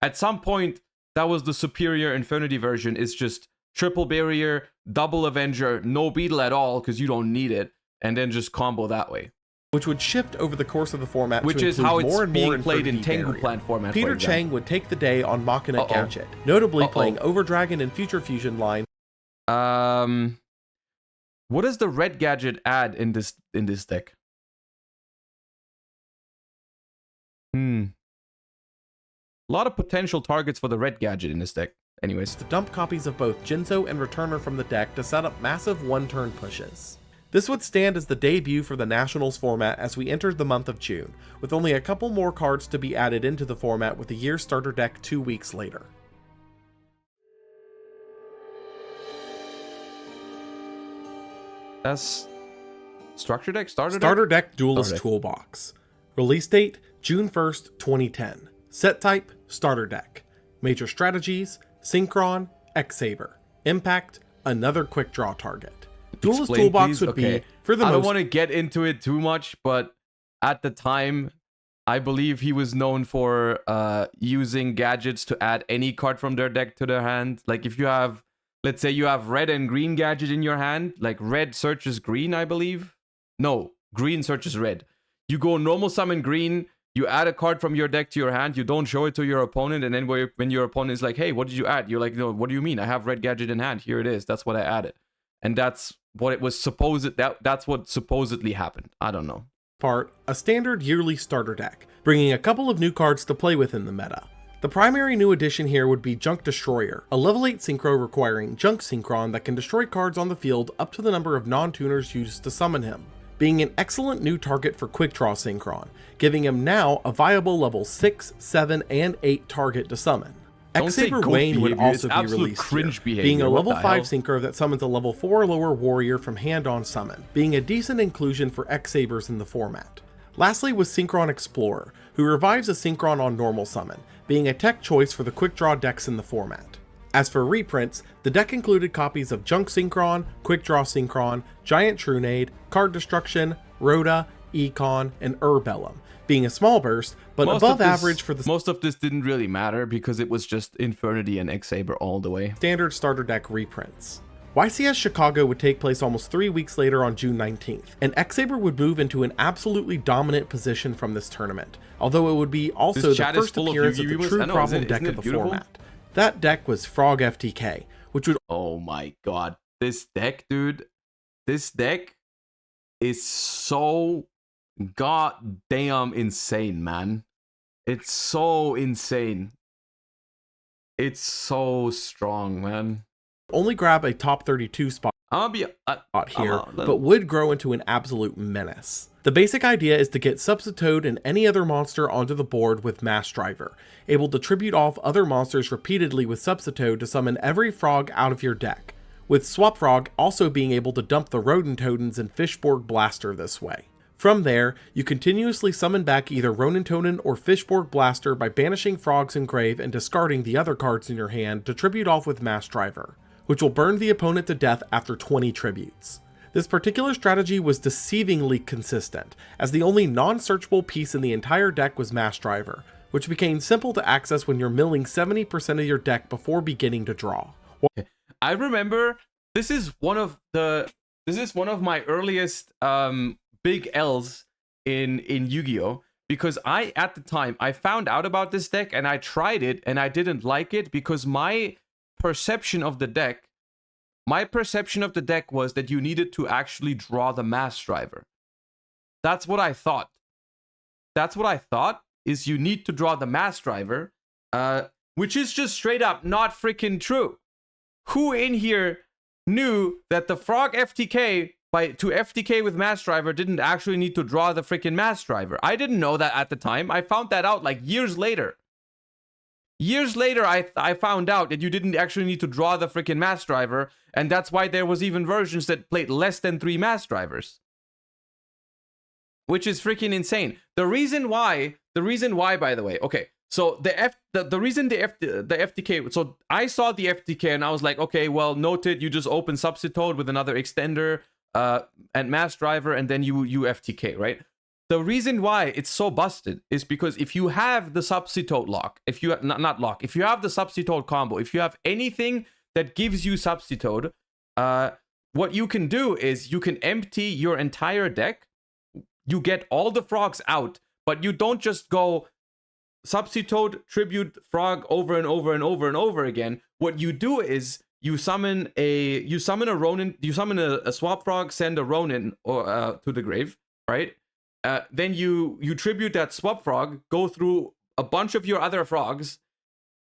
at some point, that was the superior Infernity version. Is just triple barrier, double Avenger, no Beetle at all because you don't need it, and then just combo that way. Which would shift over the course of the format which to is how it's more and being more played in Tengu Tengu Plant format. Peter Chang would take the day on Machina Gadget, notably playing Overdragon and Future Fusion line. What does the red gadget add in this deck? A lot of potential targets for the red gadget in this deck. Anyways, to dump copies of both Jinzo and Returner from the deck to set up massive 1-turn pushes. This would stand as the debut for the Nationals format as we entered the month of June, with only a couple more cards to be added into the format with the Year Starter deck 2 weeks later. That's Structure Deck? Starter Deck Duelist Toolbox. Release date, June 1st, 2010. Set type, Starter Deck. Major strategies, Synchron, X-Saber. Impact, another quick draw target. Duelist Toolbox would be, for the most... I don't want to get into it too much, but at the time, I believe he was known for using gadgets to add any card from their deck to their hand. Like if you have... Let's say you have red and green gadget in your hand, like red searches green, I believe. No, green searches red. You go normal summon green, you add a card from your deck to your hand, you don't show it to your opponent, and then when your opponent is like, hey, what did you add? You're like, no, what do you mean? I have red gadget in hand. Here it is. That's what I added. And that's what it was that's what supposedly happened. I don't know. Part, a standard yearly starter deck, bringing a couple of new cards to play with in the meta. The primary new addition here would be Junk Destroyer, a level 8 synchro requiring Junk Synchron that can destroy cards on the field up to the number of non-tuners used to summon him, being an excellent new target for Quick Draw Synchron, giving him now a viable level 6, 7, and 8 target to summon. X-Saber Wayne would also be released here, being a level 5 synchro that summons a level 4 or lower warrior from hand on summon, being a decent inclusion for X-Sabers in the format. Lastly was Synchron Explorer, who revives a Synchron on normal summon, being a tech choice for the quick draw decks in the format. As for reprints, the deck included copies of Junk Synchron, Quick Draw Synchron, Giant Trunade, Card Destruction, Rhoda, Econ, and Urbellum, being a small burst, but above average for the... Most of this didn't really matter because it was just Infernity and X-Saber all the way. Standard starter deck reprints. YCS Chicago would take place almost 3 weeks later on June 19th, and X-Saber would move into an absolutely dominant position from this tournament, although it would be also the first appearance of the true problem deck of the format. That deck was Frog FTK, which would... Oh my god, this deck, dude, this deck is so goddamn insane, man. It's so insane. It's so strong, man. Only grab a top 32 spot here, but would grow into an absolute menace. The basic idea is to get Substitute and any other monster onto the board with Mass Driver, able to tribute off other monsters repeatedly with Substitute to summon every frog out of your deck, with Swap Frog also being able to dump the Rodentodens and Fishborg Blaster this way. From there, you continuously summon back either Rodentodon or Fishborg Blaster by banishing frogs in grave and discarding the other cards in your hand to tribute off with Mass Driver, which will burn the opponent to death after 20 tributes. This particular strategy was deceivingly consistent, as the only non-searchable piece in the entire deck was Mass Driver, which became simple to access when you're milling 70% of your deck before beginning to draw. I remember this is one of my earliest big L's in Yu-Gi-Oh! Because at the time I found out about this deck and I tried it and I didn't like it because my perception of the deck was that you needed to actually draw the Mass Driver. That's what I thought. Is you need to draw the Mass Driver, which is just straight up not freaking true. Who in here knew that the Frog FTK to FTK with Mass Driver didn't actually need to draw the freaking Mass Driver. I didn't know that at the time. I found that out like years later. Years later, I found out that you didn't actually need to draw the freaking Mass Driver, and that's why there was even versions that played less than 3 Mass Drivers. Which is freaking insane. The reason why, by the way, okay, so the reason the FTK, so I saw the FTK and I was like, okay, well, noted, you just open Substitute with another extender and Mass Driver, and then you FTK, right? The reason why it's so busted is because if you have the Substitute lock, if you not lock, if you have the Substitute combo, if you have anything that gives you Substitute, what you can do is you can empty your entire deck. You get all the frogs out, but you don't just go Substitute, Tribute, Frog over and over and over and over again. What you do is you summon a Ronin, you summon a Swap Frog, send a Ronin or to the grave, right? Then you tribute that Swap Frog, go through a bunch of your other frogs,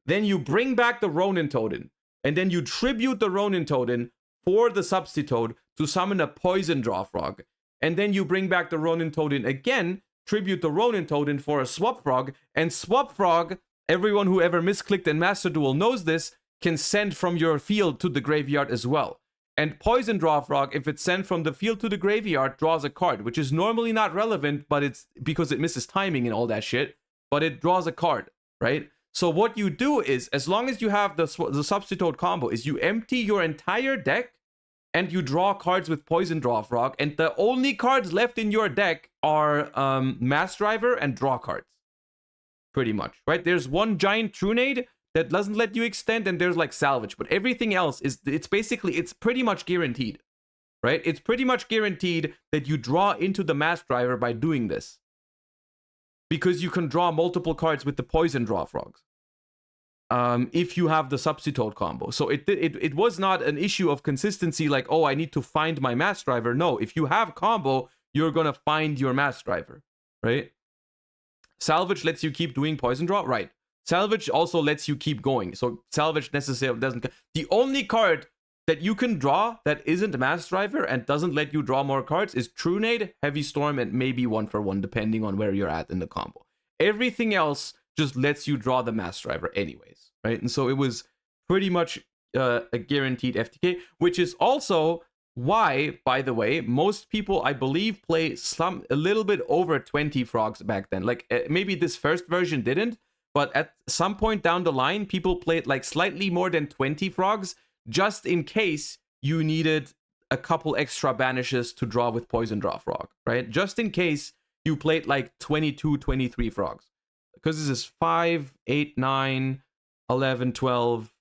then you bring back the Ronin Totem, and then you tribute the Ronin Totem for the Substitute to summon a Poison Draw Frog. And then you bring back the Ronin Totem again, tribute the Ronin Totem for a Swap Frog, and Swap Frog, everyone who ever misclicked in Master Duel knows this, can send from your field to the graveyard as well. And Poison Draw Frog, if it's sent from the field to the graveyard, draws a card, which is normally not relevant, but it's because it misses timing and all that shit, but it draws a card, right? So what you do is, as long as you have the Substitute combo, is you empty your entire deck, and you draw cards with Poison Draw Frog, and the only cards left in your deck are Mass Driver and draw cards. Pretty much, right? There's one giant Trunade that doesn't let you extend, and there's like Salvage, but everything else it's pretty much guaranteed, right? It's pretty much guaranteed that you draw into the Mass Driver by doing this. Because you can draw multiple cards with the Poison Draw Frogs. If you have the Substitute combo. So it was not an issue of consistency like, oh, I need to find my Mass Driver. No, if you have combo, you're going to find your Mass Driver, right? Salvage lets you keep doing Poison Draw, right? Salvage also lets you keep going. So Salvage necessarily doesn't... The only card that you can draw that isn't Mass Driver and doesn't let you draw more cards is Trunade, Heavy Storm, and maybe 1-for-1, depending on where you're at in the combo. Everything else just lets you draw the Mass Driver anyways, right? And so it was pretty much a guaranteed FTK, which is also why, by the way, most people, I believe, play a little bit over 20 frogs back then. Like, maybe this first version didn't, but at some point down the line, people played like slightly more than 20 frogs, just in case you needed a couple extra banishes to draw with Poison Draw Frog, right? Just in case you played like 22, 23 frogs. Because this is 5, 8, 9, 11, 12,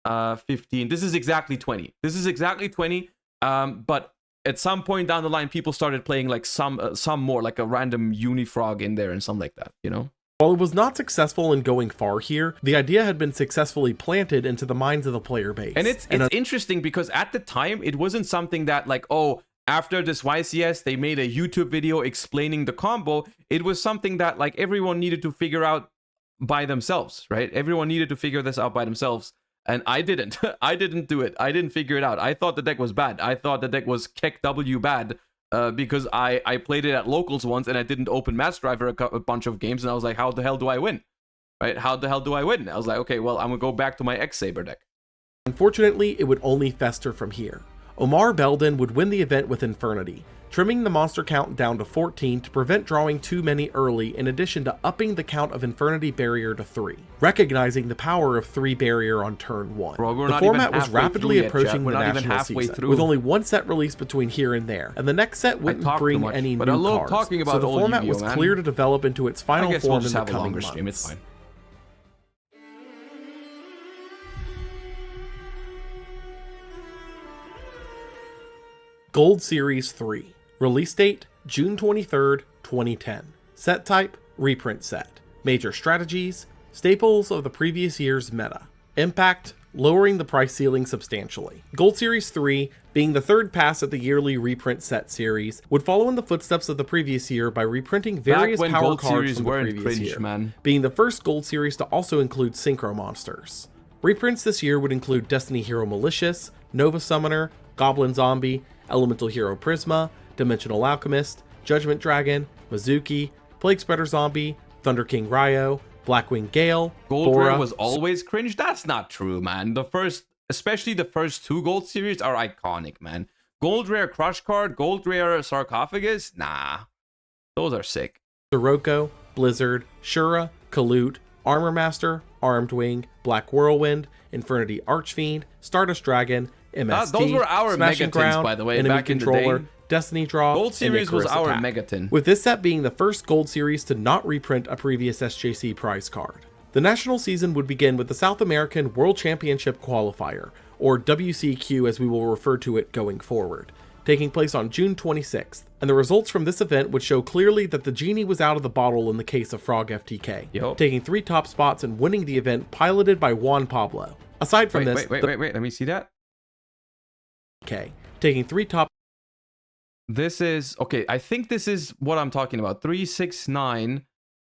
15. This is exactly 20. This is exactly 20. But at some point down the line, people started playing like some more, like a random Unifrog in there and something like that, you know? While it was not successful in going far here, the idea had been successfully planted into the minds of the player base. And it's interesting because at the time, it wasn't something that like, oh, after this YCS, they made a YouTube video explaining the combo. It was something that like everyone needed to figure out by themselves, right? Everyone needed to figure this out by themselves. And I didn't. I didn't do it. I didn't figure it out. I thought the deck was bad. I thought the deck was Keck W bad because I played it at locals once and I didn't open Mass Driver a bunch of games. And I was like, how the hell do I win? Right? How the hell do I win? I was like, okay, well, I'm going to go back to my X-Saber deck. Unfortunately, it would only fester from here. Omar Belden would win the event with Infernity, trimming the monster count down to 14 to prevent drawing too many early, in addition to upping the count of Infernity barrier to 3, recognizing the power of 3 barrier on turn 1. Bro, the format was rapidly approaching the national season, with only one set released between here and there, and the next set wouldn't bring any new cards, so the format was clear to develop into its final form in the coming months. It's fine. Gold Series 3. Release date, June 23rd, 2010. Set type, reprint set. Major strategies, staples of the previous year's meta. Impact, lowering the price ceiling substantially. Gold Series 3, being the third pass at the yearly reprint set series, would follow in the footsteps of the previous year by reprinting various power cards from the previous year, being the first Gold Series to also include Synchro Monsters. Reprints this year would include Destiny Hero Malicious, Nova Summoner, Goblin Zombie, Elemental Hero Prisma, Dimensional Alchemist, Judgment Dragon, Mizuki, Plague Spreader Zombie, Thunder King Ryo, Blackwing Gale, Gold Rare was always cringe? That's not true, man. Especially the first 2 Gold series are iconic, man. Gold Rare Crush Card, Gold Rare Sarcophagus? Nah. Those are sick. Sirocco, Blizzard, Shura, Kalute, Armor Master, Armed Wing, Black Whirlwind, Infernity Archfiend, Stardust Dragon, MST, those were our Smashing Megatons, Ground, by the way, Enemy back Controller, in the day. Destiny Draw, Gold Series was our Attack. Megaton. With this set being the first Gold Series to not reprint a previous SJC prize card. The national season would begin with the South American World Championship Qualifier, or WCQ as we will refer to it going forward, taking place on June 26th, and the results from this event would show clearly that the genie was out of the bottle in the case of Frog FTK, taking 3 top spots and winning the event piloted by Juan Pablo. Aside from wait, let me see that. Taking 3 top. This is, okay, I think this is what I'm talking about. 3, 6, 9,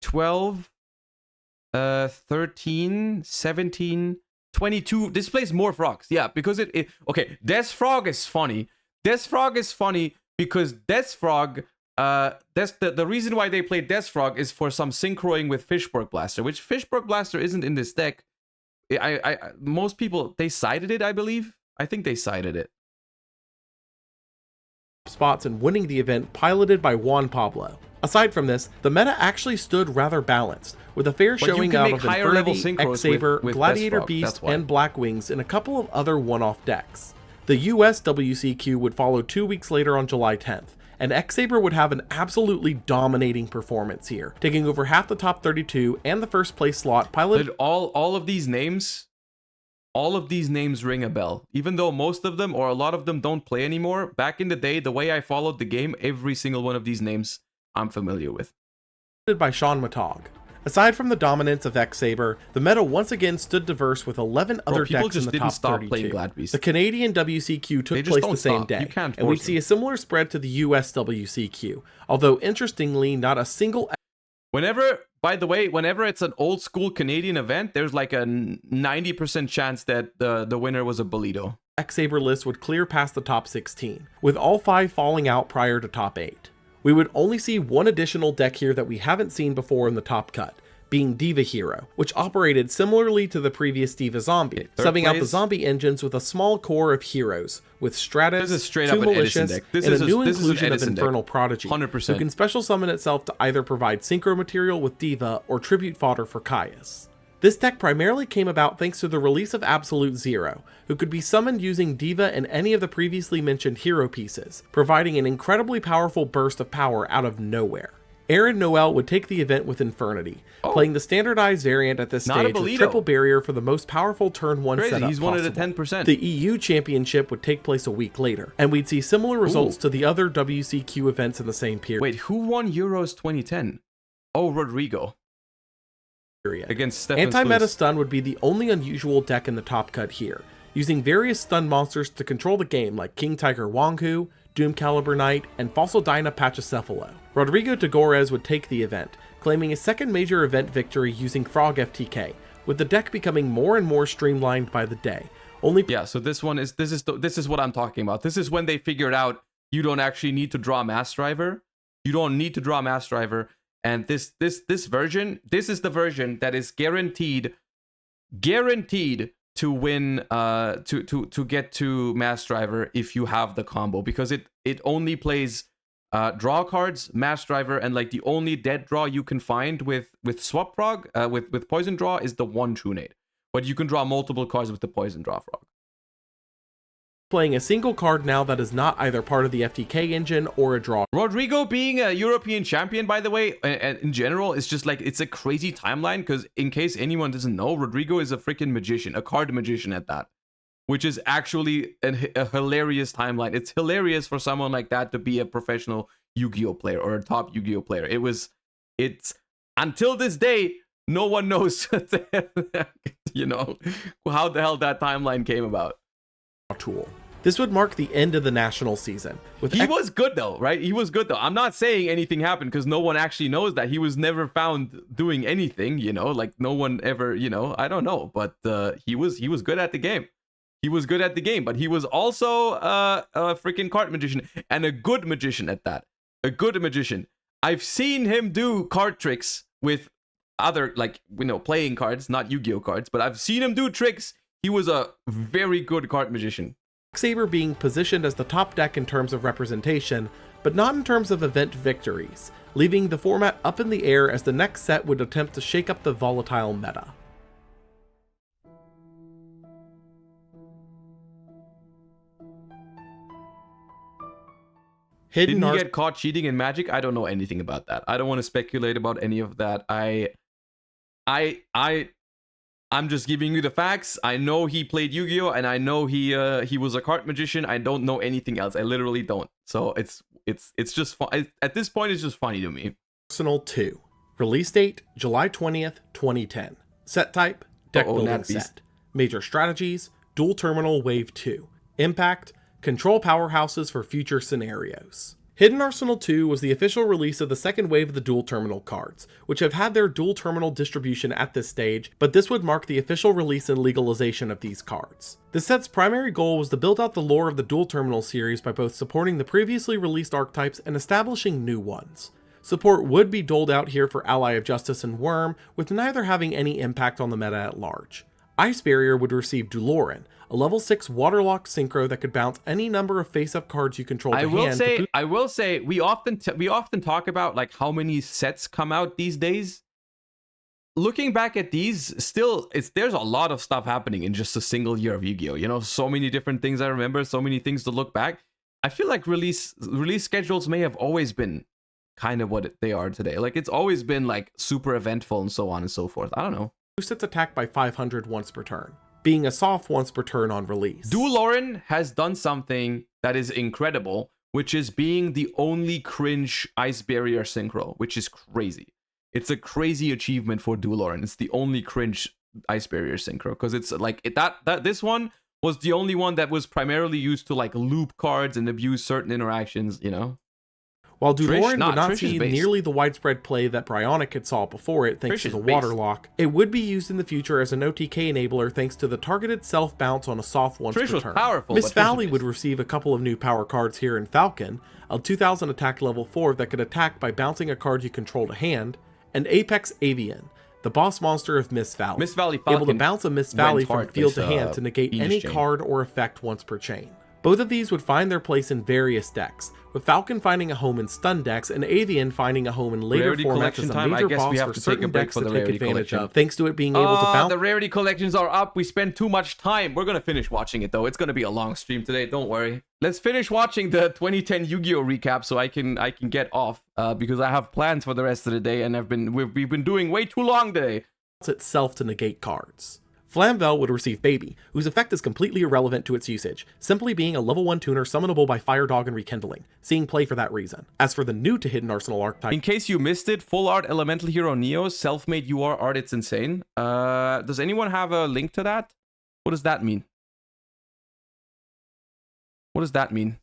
12, 13, 17, 22. This plays more frogs. Yeah, because okay, Death Frog is funny. Death Frog is funny because Death Frog, the reason why they played Death Frog is for some synchroing with Fishborg Blaster, which Fishborg Blaster isn't in this deck. Most people, they cited it, I believe. I think they cited it. Spots and winning the event piloted by Juan Pablo. Aside from this, the meta actually stood rather balanced, with a fair showing out of Infernity, X-Saber, Gladiator Beast, and Black Wings in a couple of other one-off decks. The US WCQ would follow 2 weeks later on July 10th, and X-Saber would have an absolutely dominating performance here, taking over half the top 32 and the first place slot piloted. All of these names ring a bell. Even though most of them or a lot of them don't play anymore, back in the day, the way I followed the game, every single one of these names I'm familiar with. By Sean Matog. Aside from the dominance of X-Saber, the meta once again stood diverse with 11 other decks in the top 32. The Canadian WCQ took place the same day, and we'd see a similar spread to the US WCQ, although interestingly, not a single... By the way, whenever it's an old school Canadian event, there's like a 90% chance that the winner was a Bolito. X-Saber list would clear past the top 16, with all 5 falling out prior to top 8. We would only see one additional deck here that we haven't seen before in the top cut, being Diva Hero, which operated similarly to the previous Diva Zombie, subbing out the zombie engines with a small core of heroes, with Stratus, 2 Malicious, and a new inclusion of Infernal Prodigy, 100%. who can special summon itself to either provide synchro material with Diva or tribute fodder for Caius. This deck primarily came about thanks to the release of Absolute Zero, who could be summoned using Diva and any of the previously mentioned hero pieces, providing an incredibly powerful burst of power out of nowhere. Aaron Noel would take the event with Infernity, playing the standardized variant at this stage with triple barrier for the most powerful turn 1 setup He's possible. One of the 10%. The EU Championship would take place a week later, and we'd see similar results to the other WCQ events in the same period. Wait, who won Euros 2010? Oh, Rodrigo. Against Stefan Anti-Meta Stun would be the only unusual deck in the top cut here, using various stun monsters to control the game like King Tiger Wanghu, Doom Caliber Knight, and Falsodyna Pachycephalo. Rodrigo Tagores would take the event, claiming a second major event victory using Frog FTK, with the deck becoming more and more streamlined by the day. So this is what I'm talking about. This is when they figured out you don't actually need to draw Mass Driver. You don't need to draw Mass Driver. And this version, this is the version that is guaranteed to win, to get to Mass Driver if you have the combo, because it only plays draw cards, Mass Driver, and like the only dead draw you can find with Swap Frog, with Poison Draw is the 1 Trunade, but you can draw multiple cards with the Poison Draw Frog. Playing a single card now that is not either part of the FTK engine or a draw. Rodrigo being a European champion, by the way, and in general, it's just like, it's a crazy timeline, because in case anyone doesn't know, Rodrigo is a freaking magician, a card magician at that, which is actually a hilarious timeline. It's hilarious for someone like that to be a professional Yu-Gi-Oh player or a top Yu-Gi-Oh player. It's until this day, no one knows, you know, how the hell that timeline came about. Tool. This would mark the end of the national season. He was good though, right? He was good though. I'm not saying anything happened because no one actually knows that. He was never found doing anything, you know, like no one ever, you know, I don't know, but he was good at the game. He was good at the game, but he was also a freaking card magician, and a good magician at that. A good magician. I've seen him do card tricks with other, like, playing cards, not Yu-Gi-Oh cards, but I've seen him do tricks. He was a very good card magician. Saber being positioned as the top deck in terms of representation, but not in terms of event victories, leaving the format up in the air as the next set would attempt to shake up the volatile meta. Didn't he get caught cheating in Magic? I don't know anything about that. I don't want to speculate about any of that. I'm just giving you the facts. I know he played Yu-Gi-Oh, and I know he was a card magician. I don't know anything else. I literally don't. So it's just fun. At this point, it's just funny to me. Arsenal 2. Release date July 20th, 2010. Set type deck building set. Major strategies: dual terminal wave 2. Impact: control powerhouses for future scenarios. Hidden Arsenal 2 was the official release of the second wave of the dual terminal cards, which have had their dual terminal distribution at this stage, but this would mark the official release and legalization of these cards. The set's primary goal was to build out the lore of the dual terminal series by both supporting the previously released archetypes and establishing new ones. Support would be doled out here for Ally of Justice and Worm, with neither having any impact on the meta at large. Ice Barrier would receive Duloran, a level 6 waterlocked synchro that could bounce any number of face-up cards you control to hand. I will say, we often talk about like how many sets come out these days. Looking back at these, there's a lot of stuff happening in just a single year of Yu-Gi-Oh! So many different things I remember, so many things to look back. I feel like release schedules may have always been kind of what they are today. Like, it's always been like super eventful and so on and so forth. I don't know. Boosts its attack by 500 once per turn, being a soft once per turn on release. Duelist has done something that is incredible, which is being the only cringe Ice Barrier synchro, which is crazy. It's a crazy achievement for Duelist. It's the only cringe Ice Barrier synchro, because it's like this one was the only one that was primarily used to like loop cards and abuse certain interactions, While Duelist would not see nearly the widespread play that Bryonic had saw before it thanks to the waterlock, it would be used in the future as an OTK enabler thanks to the targeted self-bounce on a soft once per turn. Powerful, Miss Valley would receive a couple of new power cards here in Falcon, a 2000 attack level 4 that could attack by bouncing a card you control to hand, and Apex Avian, the boss monster of Miss Valley. Miss Valley Falcon able to bounce a Miss Valley from field to hand to negate any card or effect once per chain. Both of these would find their place in various decks, with Falcon finding a home in stun decks and Avian finding a home in later formats as a major boss for certain decks to take advantage of, thanks to it being able to bounce. The rarity collections are up. We spent too much time. We're going to finish watching it, though. It's going to be a long stream today. Don't worry. Let's finish watching the 2010 Yu-Gi-Oh! Recap so I can get off, because I have plans for the rest of the day, and we've been doing way too long today. Itself to negate cards. Flamvel would receive Baby, whose effect is completely irrelevant to its usage, simply being a level 1 tuner summonable by Fire Dog and Rekindling, seeing play for that reason. As for the new to Hidden Arsenal archetype... In case you missed it, Full Art Elemental Hero Neo, self-made UR art, it's insane. Does anyone have a link to that? What does that mean? What does that mean?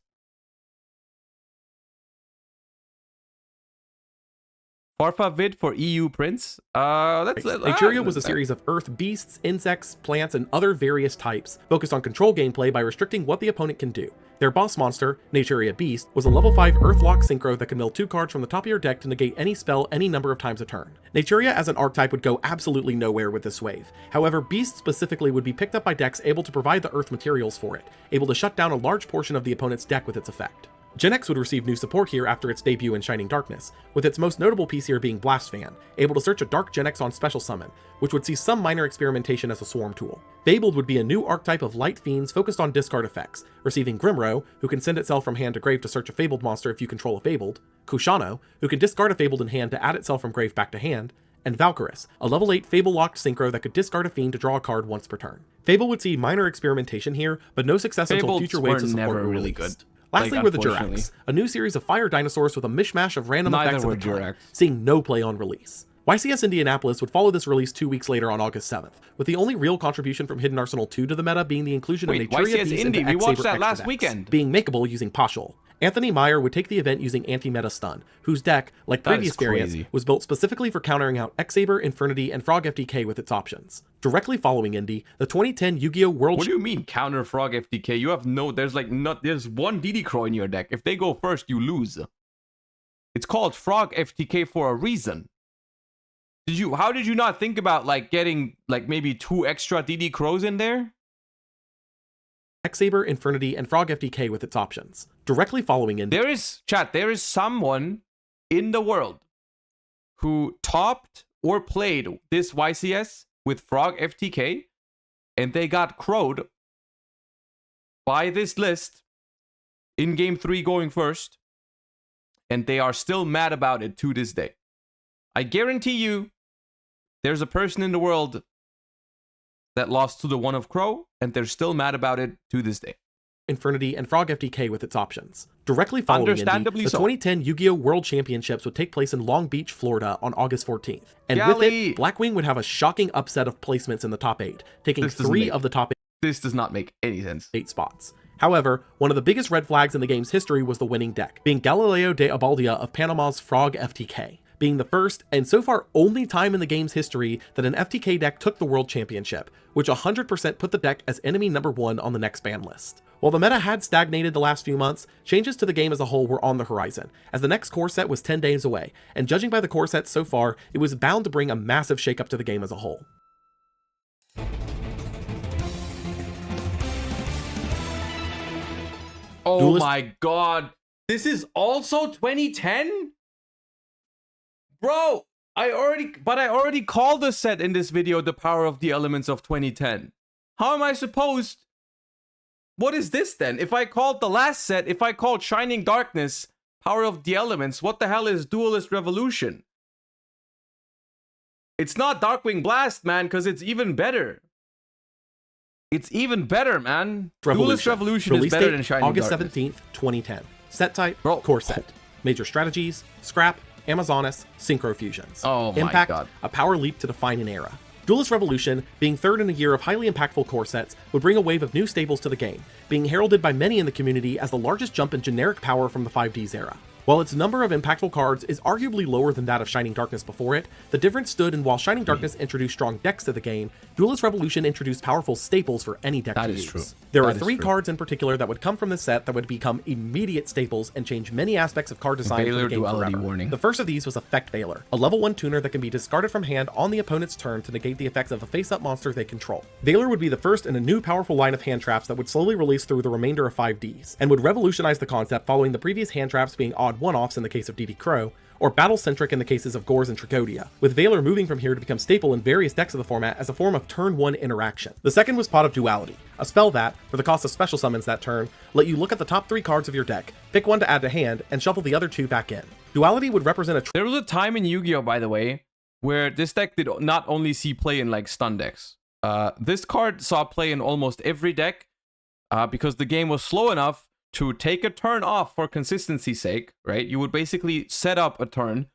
Farfa vid for EU prints. Naturia was a series of earth beasts, insects, plants, and other various types, focused on control gameplay by restricting what the opponent can do. Their boss monster, Naturia Beast, was a level 5 Earthlock synchro that can mill 2 cards from the top of your deck to negate any spell any number of times a turn. Naturia as an archetype would go absolutely nowhere with this wave. However, Beast specifically would be picked up by decks able to provide the earth materials for it, able to shut down a large portion of the opponent's deck with its effect. Gen X would receive new support here after its debut in Shining Darkness, with its most notable piece here being Blast Fan, able to search a Dark Gen X on Special Summon, which would see some minor experimentation as a swarm tool. Fabled would be a new archetype of light fiends focused on discard effects, receiving Grimrow, who can send itself from hand to grave to search a Fabled monster if you control a Fabled, Kushano, who can discard a Fabled in hand to add itself from grave back to hand, and Valkyrus, a level 8 Fable-locked synchro that could discard a fiend to draw a card once per turn. Fable would see minor experimentation here, but no success until future waves of support were really good. Lastly were the Jurax, a new series of fire dinosaurs with a mishmash of random effects at the time, seeing no play on release. YCS Indianapolis would follow this release 2 weeks later on August 7th, with the only real contribution from Hidden Arsenal 2 to the meta being the inclusion of Naturia Beast into X-Saber extra decks, being makeable using Pashul. Anthony Meyer would take the event using Anti-Meta Stun, whose deck, like previous variants, was built specifically for countering out X-Saber, Infernity, and Frog FTK with its options. Directly following Indy, the 2010 Yu-Gi-Oh! World... What do you mean counter Frog FTK? You have no... There's one DD Crow in your deck. If they go first, you lose. It's called Frog FTK for a reason. How did you not think about like getting like maybe 2 extra DD Crows in there? X-Saber, Infernity, and Frog FTK with its options. Directly following Indy... There is someone in the world who topped or played this YCS with Frog FTK, and they got crowed by this list in Game 3 going first, and they are still mad about it to this day. I guarantee you, there's a person in the world that lost to the one of Crow, and they're still mad about it to this day. Infernity, and Frog FTK with its options. Directly following Indy, the 2010 Yu-Gi-Oh! World Championships would take place in Long Beach, Florida on August 14th. And with it, Blackwing would have a shocking upset of placements in the top 8, taking 3 of the top 8. This does not make any sense. 8 spots. However, one of the biggest red flags in the game's history was the winning deck, being Galileo de Abaldia of Panama's Frog FTK, being the first and so far only time in the game's history that an FTK deck took the World Championship, which 100% put the deck as enemy number 1 on the next ban list. While the meta had stagnated the last few months, changes to the game as a whole were on the horizon, as the next core set was 10 days away, and judging by the core sets so far, it was bound to bring a massive shakeup to the game as a whole. Oh my god, this is also 2010? Bro, I already called the set in this video the Power of the Elements of 2010. How am I supposed... What is this then? If I called the last set, if I called Shining Darkness Power of the Elements, what the hell is Duelist Revolution? It's not Darkwing Blast, man, because it's even better. It's even better, man. Duelist Revolution is better than Shining August Darkness. 17th, 2010. Set type, core set. Major strategies, scrap, Amazonas, Synchro Fusions. Oh my Impact, god. A power leap to define an era. Duelist Revolution, being third in a year of highly impactful core sets, would bring a wave of new staples to the game, being heralded by many in the community as the largest jump in generic power from the 5Ds era. While its number of impactful cards is arguably lower than that of Shining Darkness before it, the difference stood in while Shining Darkness introduced strong decks to the game, Duelist Revolution introduced powerful staples for any deck to use. True. There are 3 cards in particular that would come from this set that would become immediate staples and change many aspects of card design for the game forever. Warning. The first of these was Effect Veiler, a level 1 tuner that can be discarded from hand on the opponent's turn to negate the effects of a face-up monster they control. Veiler would be the first in a new powerful line of hand traps that would slowly release through the remainder of 5Ds, and would revolutionize the concept following the previous hand traps being odd one-offs in the case of DD Crow, or battle-centric in the cases of Gores and Trigodia, with Veiler moving from here to become staple in various decks of the format as a form of turn 1 interaction. The second was Pot of Duality, a spell that, for the cost of special summons that turn, let you look at the top 3 cards of your deck, pick one to add to hand, and shuffle the other 2 back in. Duality would represent a... There was a time in Yu-Gi-Oh, by the way, where this deck did not only see play in like stun decks. This card saw play in almost every deck, because the game was slow enough to take a turn off for consistency's sake, right? You would basically set up a turn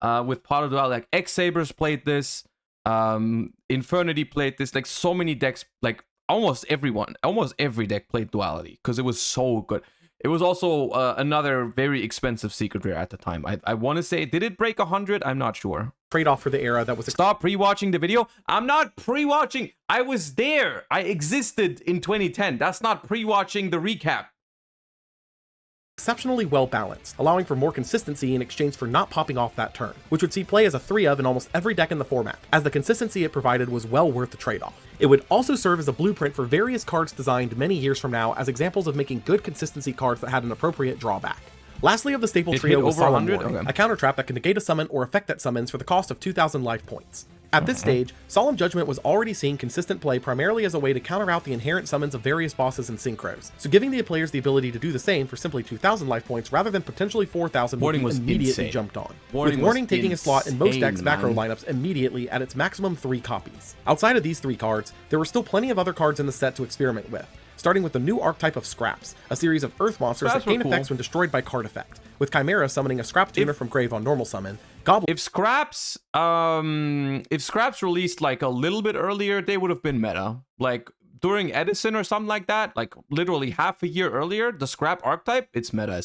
with Pot of Duality. Like X-Sabers played this, Infernity played this, like so many decks, like almost every deck played Duality because it was so good. It was also another very expensive secret rare at the time. I want to say, did it break 100? I'm not sure. Trade-off for the era that was... Stop pre-watching the video. I'm not pre-watching. I was there. I existed in 2010. That's not pre-watching the recap. Exceptionally well balanced, allowing for more consistency in exchange for not popping off that turn, which would see play as a 3 of in almost every deck in the format, as the consistency it provided was well worth the trade-off. It would also serve as a blueprint for various cards designed many years from now as examples of making good consistency cards that had an appropriate drawback. Lastly of the staple trio was Solemn Warning, a counter trap that can negate a summon or effect that summons for the cost of 2,000 life points. At this stage, Solemn Judgment was already seeing consistent play primarily as a way to counter out the inherent summons of various bosses and synchros, so giving the players the ability to do the same for simply 2,000 life points rather than potentially 4,000 would be immediately jumped on, with Warning taking a slot in most decks' macro lineups immediately at its maximum 3 copies. Outside of these 3 cards, there were still plenty of other cards in the set to experiment with, starting with the new archetype of Scraps, a series of Earth monsters that gain effects when destroyed by card effect, with Chimera summoning a Scrap tuner from grave on normal summon. If Scraps released like a little bit earlier, they would have been meta. Like during Edison or something like that, like literally half a year earlier, the scrap archetype, it's meta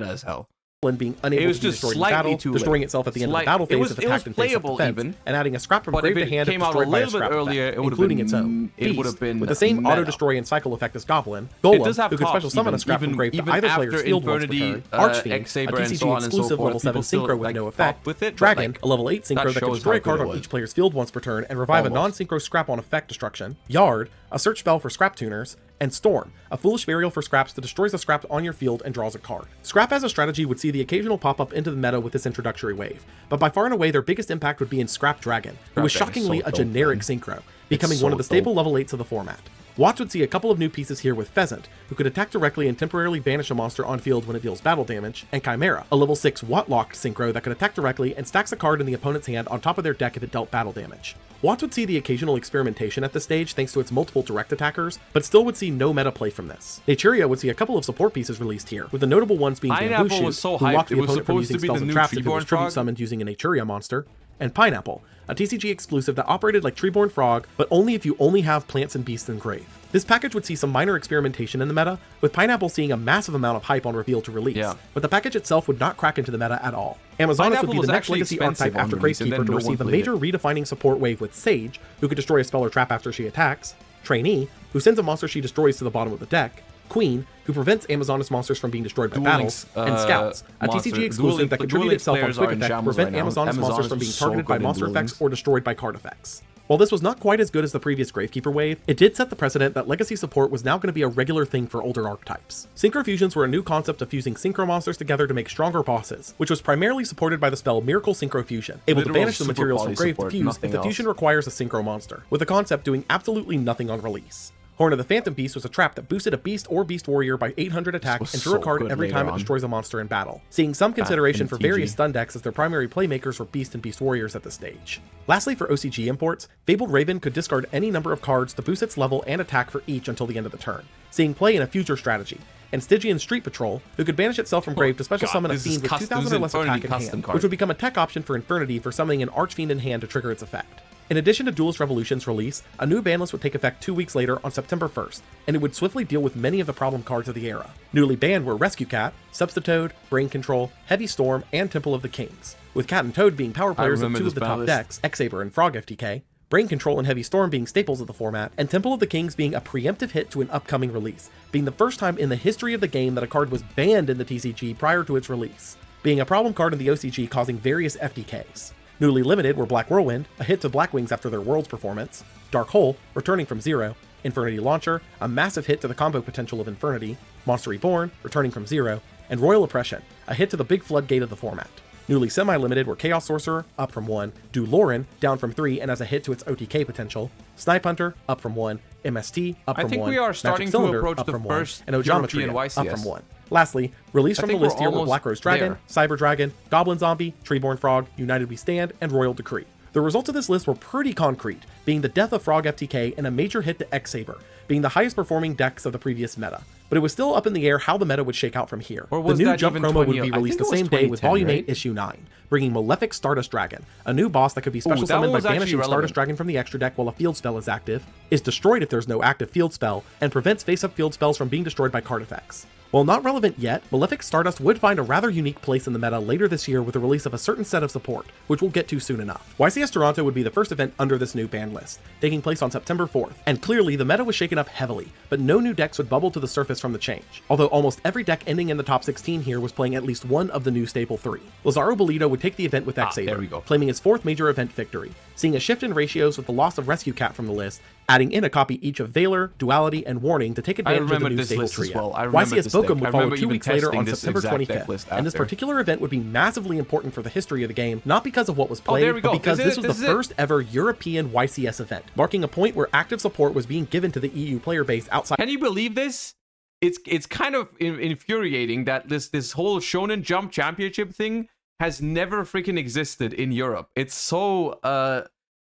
as hell. Being unable to be destroyed in battle, destroying itself at the end of the battle phase if attacked and faced up defense, and adding a scrap from grave to hand if destroyed by a scrap effect, including its own. Beast, with the same auto-destroy and cycle effect as Goblin, Golem, who can special summon a scrap from grave to either player's field once per turn, Archfiend, a TCG exclusive level 7 synchro with no effect, Dragon, a level 8 synchro that can destroy a card on each player's field once per turn and revive a non-synchro scrap on effect destruction, Yard, a search spell for scrap tuners, and Storm, a foolish burial for scraps that destroys a scrap on your field and draws a card. Scrap as a strategy would see the occasional pop-up into the meta with this introductory wave, but by far and away their biggest impact would be in Scrap Dragon, who was shockingly a generic synchro, becoming one of the staple level 8s of the format. Watch would see a couple of new pieces here with Pheasant, who could attack directly and temporarily banish a monster on field when it deals battle damage, and Chimera, a level 6 Watt-locked synchro that could attack directly and stacks a card in the opponent's hand on top of their deck if it dealt battle damage. Watts would see the occasional experimentation at this stage thanks to its multiple direct attackers, but still would see no meta play from this. Naturia would see a couple of support pieces released here, with the notable ones being Bamboo Shoot, who locked the opponent from using spells and traps if it was tribute summoned using a Naturia monster, and Pineapple, a TCG exclusive that operated like Treeborn Frog, but only if you only have plants and beasts in grave. This package would see some minor experimentation in the meta, with Pineapple seeing a massive amount of hype on reveal to release, but the package itself would not crack into the meta at all. Amazonas would be the next legacy archetype after Gravekeeper to receive a major redefining support wave with Sage, who could destroy a spell or trap after she attacks, Trainee, who sends a monster she destroys to the bottom of the deck, Queen, who prevents Amazonas monsters from being destroyed by battles, and Scouts, a TCG exclusive that contributes itself on quick effect to prevent Amazonas monsters from being targeted by monster effects or destroyed by card effects. While this was not quite as good as the previous Gravekeeper wave, it did set the precedent that legacy support was now going to be a regular thing for older archetypes. Synchro fusions were a new concept of fusing synchro monsters together to make stronger bosses, which was primarily supported by the spell Miracle Synchro Fusion, able to banish the materials from grave to fuse if the fusion requires a synchro monster, with the concept doing absolutely nothing on release. Horn of the Phantom Beast was a trap that boosted a beast or beast warrior by 800 attack and drew a card every time it destroys a monster in battle, seeing some consideration for various stun decks as their primary playmakers were beast and beast warriors at this stage. Lastly, for OCG imports, Fabled Raven could discard any number of cards to boost its level and attack for each until the end of the turn, seeing play in a future strategy, and Stygian Street Patrol, who could banish itself from grave to special summon a fiend with 2,000 or less attack in hand, which would become a tech option for Infernity for summoning an Archfiend in hand to trigger its effect. In addition to Duelist Revolution's release, a new ban list would take effect 2 weeks later on September 1st, and it would swiftly deal with many of the problem cards of the era. Newly banned were Rescue Cat, Substitoad, Brain Control, Heavy Storm, and Temple of the Kings, with Cat and Toad being power players of 2 of the top decks, X-Saber and Frog FTK, Brain Control and Heavy Storm being staples of the format, and Temple of the Kings being a preemptive hit to an upcoming release, being the first time in the history of the game that a card was banned in the TCG prior to its release, being a problem card in the OCG causing various FTKs. Newly limited were Black Whirlwind, a hit to Blackwings after their Worlds performance, Dark Hole, returning from 0, Infernity Launcher, a massive hit to the combo potential of Infernity, Monster Reborn, returning from 0, and Royal Oppression, a hit to the big floodgate of the format. Newly semi-limited were Chaos Sorcerer, up from 1, Duloran, down from 3 and as a hit to its OTK potential, Snipe Hunter, up from 1, MST, up from 1, I think we are starting to approach the first and Ojometry, up from 1. Lastly, released from the list here were Black Rose Dragon, Cyber Dragon, Goblin Zombie, Treeborn Frog, United We Stand, and Royal Decree. The results of this list were pretty concrete, being the death of Frog FTK and a major hit to X-Saber, being the highest performing decks of the previous meta. But it was still up in the air how the meta would shake out from here. The new Jump promo would be released the same day with Volume 8, Issue 9, bringing Malefic Stardust Dragon, a new boss that could be special summoned by banishing Stardust Dragon from the extra deck while a field spell is active, is destroyed if there's no active field spell, and prevents face-up field spells from being destroyed by card effects. While not relevant yet, Malefic Stardust would find a rather unique place in the meta later this year with the release of a certain set of support, which we'll get to soon enough. YCS Toronto would be the first event under this new ban list, taking place on September 4th, and clearly the meta was shaken up heavily, but no new decks would bubble to the surface from the change, although almost every deck ending in the top 16 here was playing at least one of the new staple 3. Lazaro Bolito would take the event with X-Saber, claiming his 4th major event victory, seeing a shift in ratios with the loss of Rescue Cat from the list, adding in a copy each of Valor, Duality, and Warning to take advantage of the new stable trio. YCS Bokum would follow 2 weeks later on September 25th, and this particular event would be massively important for the history of the game, not because of what was played, but because this was the first ever European YCS event, marking a point where active support was being given to the EU player base outside. Can you believe this? It's kind of infuriating that this whole Shonen Jump Championship thing has never freaking existed in Europe. It's so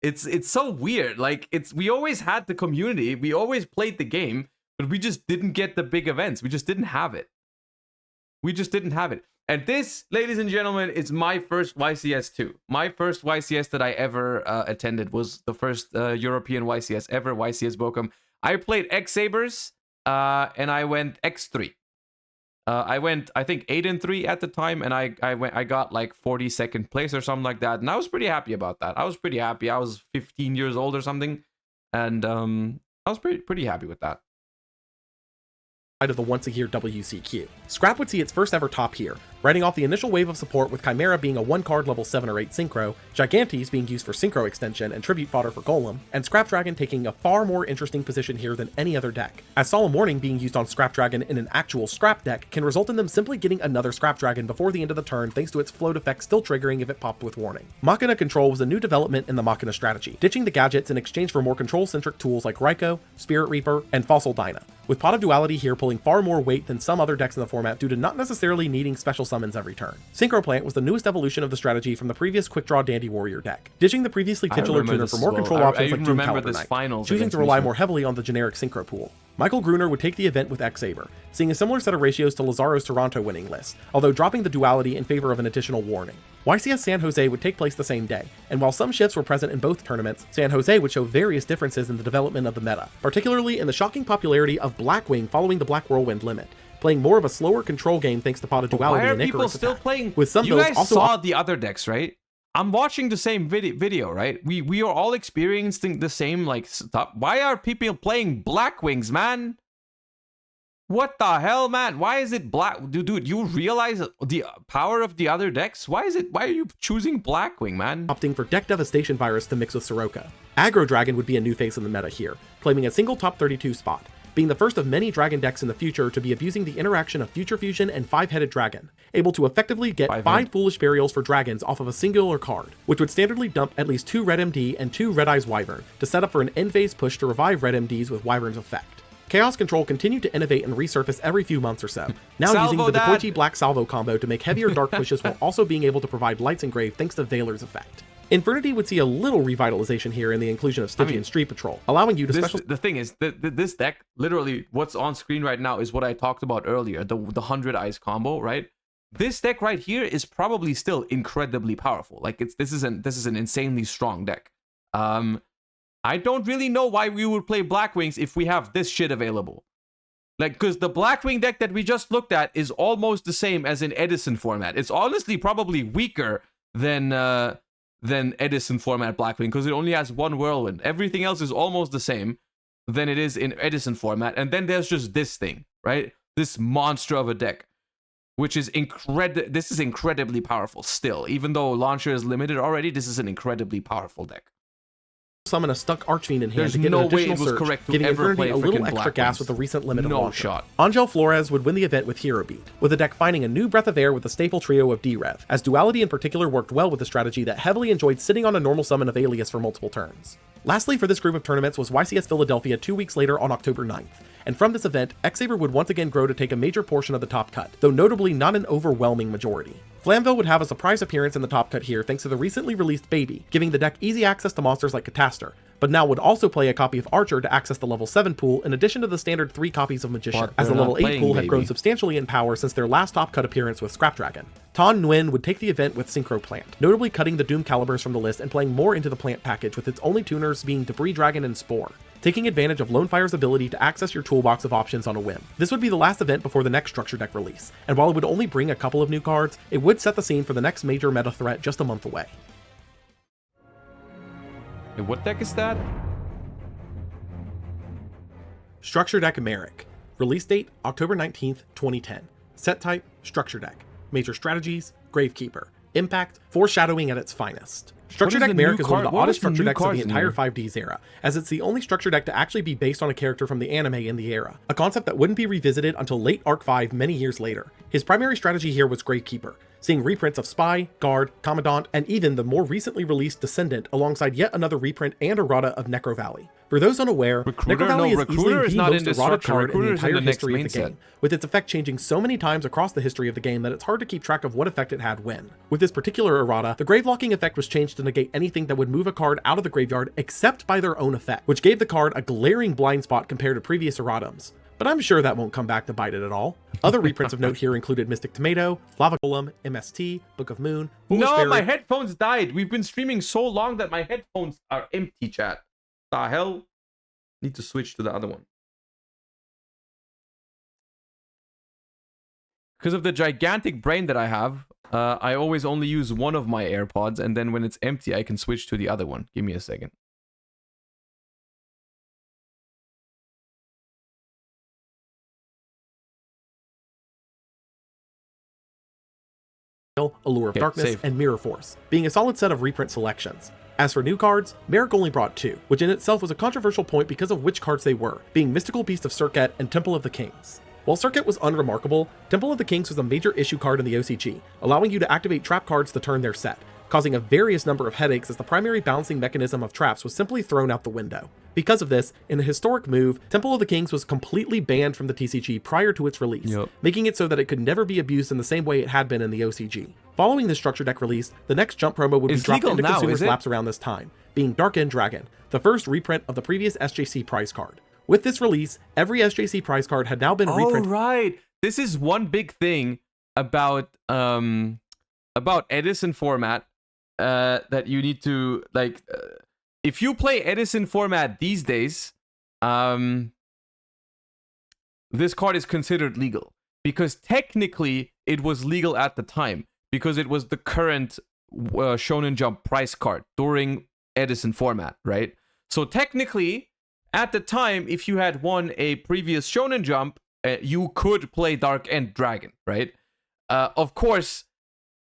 it's so weird. Like, we always had the community, we always played the game, but we just didn't get the big events. We just didn't have it. And this, ladies and gentlemen, is my first YCS too. My first YCS that I ever attended was the first European YCS ever, YCS Bochum. I played X Sabers, and I went X3. I went, I think 8-3 at the time, and I got like 42nd place or something like that, and I was pretty happy about that. I was pretty happy. I was 15 years old or something, and I was pretty happy with that. Of the once-a-year WCQ. Scrap would see its first ever top here, writing off the initial wave of support with Chimera being a 1-card level 7 or 8 Synchro, Gigantes being used for Synchro extension and tribute fodder for Golem, and Scrap Dragon taking a far more interesting position here than any other deck, as Solemn Warning being used on Scrap Dragon in an actual Scrap deck can result in them simply getting another Scrap Dragon before the end of the turn thanks to its float effect still triggering if it popped with Warning. Machina Control was a new development in the Machina strategy, ditching the gadgets in exchange for more control-centric tools like Raikou, Spirit Reaper, and Fossil Dyna, with Pot of Duality here pulling far more weight than some other decks in the format due to not necessarily needing special summons every turn. Synchro Plant was the newest evolution of the strategy from the previous Quick Draw Dandy Warrior deck, ditching the previously titular tuner for more control options like Doom Caliber Knight, choosing to rely more heavily on the generic Synchro pool. Michael Gruner would take the event with X-Saber, seeing a similar set of ratios to Lazaro's Toronto winning list, although dropping the duality in favor of an additional warning. YCS San Jose would take place the same day, and while some shifts were present in both tournaments, San Jose would show various differences in the development of the meta, particularly in the shocking popularity of Blackwing following the Black Whirlwind limit, playing more of a slower control game thanks to Pot of Duality and Icarus Why are people still playing? With some you builds guys also saw the other decks, right? I'm watching the same video, right? We are all experiencing the same like stuff. Why are people playing Blackwings, man? What the hell, man? Why is it black? Dude, you realize the power of the other decks? Why are you choosing Blackwing, man? Opting for Deck Devastation Virus to mix with Soroka. Aggro Dragon would be a new face in the meta here, claiming a single top 32 spot, being the first of many dragon decks in the future to be abusing the interaction of Future Fusion and 5-headed dragon, able to effectively get 5 Foolish Burials for dragons off of a singular card, which would standardly dump at least 2 Red MD and 2 Red Eyes Wyvern to set up for an end phase push to revive Red MDs with Wyvern's effect. Chaos Control continued to innovate and resurface every few months or so, now using the Dekoichi Black Salvo combo to make heavier dark pushes while also being able to provide Lights Engrave thanks to Veiler's effect. Infernity would see a little revitalization here in the inclusion of Stygian Street Patrol, allowing you to special... The thing is, this deck, literally what's on screen right now is what I talked about earlier, the 100 Eyes combo, right? This deck right here is probably still incredibly powerful. Like, this is an insanely strong deck. I don't really know why we would play Blackwings if we have this shit available. Like, because the Blackwing deck that we just looked at is almost the same as in Edison format. It's honestly probably weaker than Edison format Blackwing, because it only has 1 Whirlwind. Everything else is almost the same than it is in Edison format. And then there's just this thing, right? This monster of a deck, which is this is incredibly powerful still. Even though launcher is limited already, this is an incredibly powerful deck. Summon a stuck Archfiend in hand to get an additional surge, giving Infernity a little extra gas with the recent limited launcher. Angel Flores would win the event with Hero Beat, with the deck finding a new breath of air with the staple trio of D-Rev, as Duality in particular worked well with the strategy that heavily enjoyed sitting on a normal summon of Alias for multiple turns. Lastly for this group of tournaments was YCS Philadelphia 2 weeks later on October 9th, and from this event, X-Saber would once again grow to take a major portion of the top cut, though notably not an overwhelming majority. Flamville would have a surprise appearance in the top cut here thanks to the recently released Baby, giving the deck easy access to monsters like Catastor, but now would also play a copy of Archer to access the level 7 pool in addition to the standard 3 copies of Magician, as the level 8 pool had grown substantially in power since their last top cut appearance with Scrap Dragon. Tan Nguyen would take the event with Synchro Plant, notably cutting the Doom Calibers from the list and playing more into the plant package with its only tuners being Debris Dragon and Spore, taking advantage of Lonefire's ability to access your toolbox of options on a whim. This would be the last event before the next structure deck release, and while it would only bring a couple of new cards, it would set the scene for the next major meta threat just a month away. Hey, what deck is that? Structure Deck Marik. Release date October 19th, 2010. Set type Structure Deck. Major strategies Gravekeeper. Impact Foreshadowing at its finest. Structure Deck Marik is one of the oddest structure decks of the entire 5Ds era, as it's the only structure deck to actually be based on a character from the anime in the era, a concept that wouldn't be revisited until late Arc 5 many years later. His primary strategy here was Gravekeeper, seeing reprints of Spy, Guard, Commandant, and even the more recently released Descendant alongside yet another reprint and errata of Necro Valley. For those unaware, Necro Valley is easily the most errata card in the entire history of the game, with its effect changing so many times across the history of the game that it's hard to keep track of what effect it had when. With this particular errata, the grave locking effect was changed to negate anything that would move a card out of the graveyard except by their own effect, which gave the card a glaring blind spot compared to previous erratums. But I'm sure that won't come back to bite it at all. Other reprints of note here included Mystic Tomato, Lava Golem, MST, Book of Moon, Foolish No, Fairy. my headphones died. We've been streaming so long that my headphones are empty, chat. The hell? Need to switch to the other one. Because of the gigantic brain that I have, I always only use one of my AirPods, and then when it's empty, I can switch to the other one. Give me a second. Allure of Darkness, and Mirror Force, being a solid set of reprint selections. As for new cards, Marik only brought 2, which in itself was a controversial point because of which cards they were, being Mystical Beast of Serket and Temple of the Kings. While Serket was unremarkable, Temple of the Kings was a major issue card in the OCG, allowing you to activate trap cards to turn their set, causing a various number of headaches as the primary balancing mechanism of traps was simply thrown out the window. Because of this, in a historic move, Temple of the Kings was completely banned from the TCG prior to its release, making it so that it could never be abused in the same way it had been in the OCG. Following the structure deck release, the next jump promo would be dropped into consumers' laps around this time, being Dark End Dragon, the first reprint of the previous SJC prize card. With this release, every SJC prize card had now been reprinted. Oh, right. This is one big thing about Edison format that you need to, like, if you play Edison format these days, this card is considered legal. Because technically, it was legal at the time. Because it was the current Shonen Jump prize card during Edison format, right? So technically, at the time, if you had won a previous Shonen Jump, you could play Dark End Dragon, right? Of course,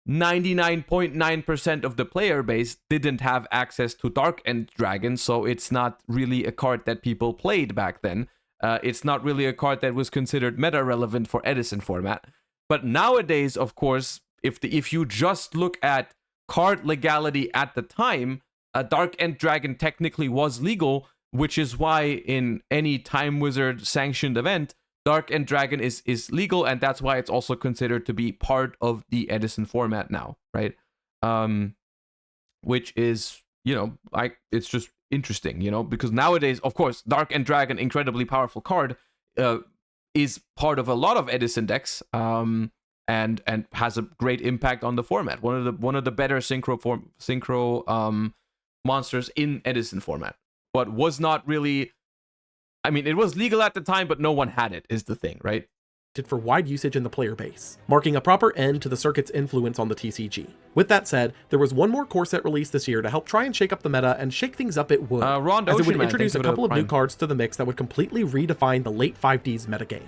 99.9% of the player base didn't have access to Dark End Dragon, so it's not really a card that people played back then. It's not really a card that was considered meta-relevant for Edison format. But nowadays, of course, if you just look at card legality at the time, Dark End Dragon technically was legal, which is why in any Time Wizard sanctioned event, Dark End Dragon is legal, and that's why it's also considered to be part of the Edison format now, right? Which is, you know, it's just interesting, you know, because nowadays, of course, Dark End Dragon, incredibly powerful card, is part of a lot of Edison decks, and has a great impact on the format. One of the better synchro monsters in Edison format. But was not really, I mean, it was legal at the time, but no one had it, is the thing, right? For wide usage in the player base, marking a proper end to the circuit's influence on the TCG. With that said, there was one more core set released this year to help try and shake up the meta, and shake things up it would, as it would introduce a couple of new cards to the mix that would completely redefine the late 5Ds metagame.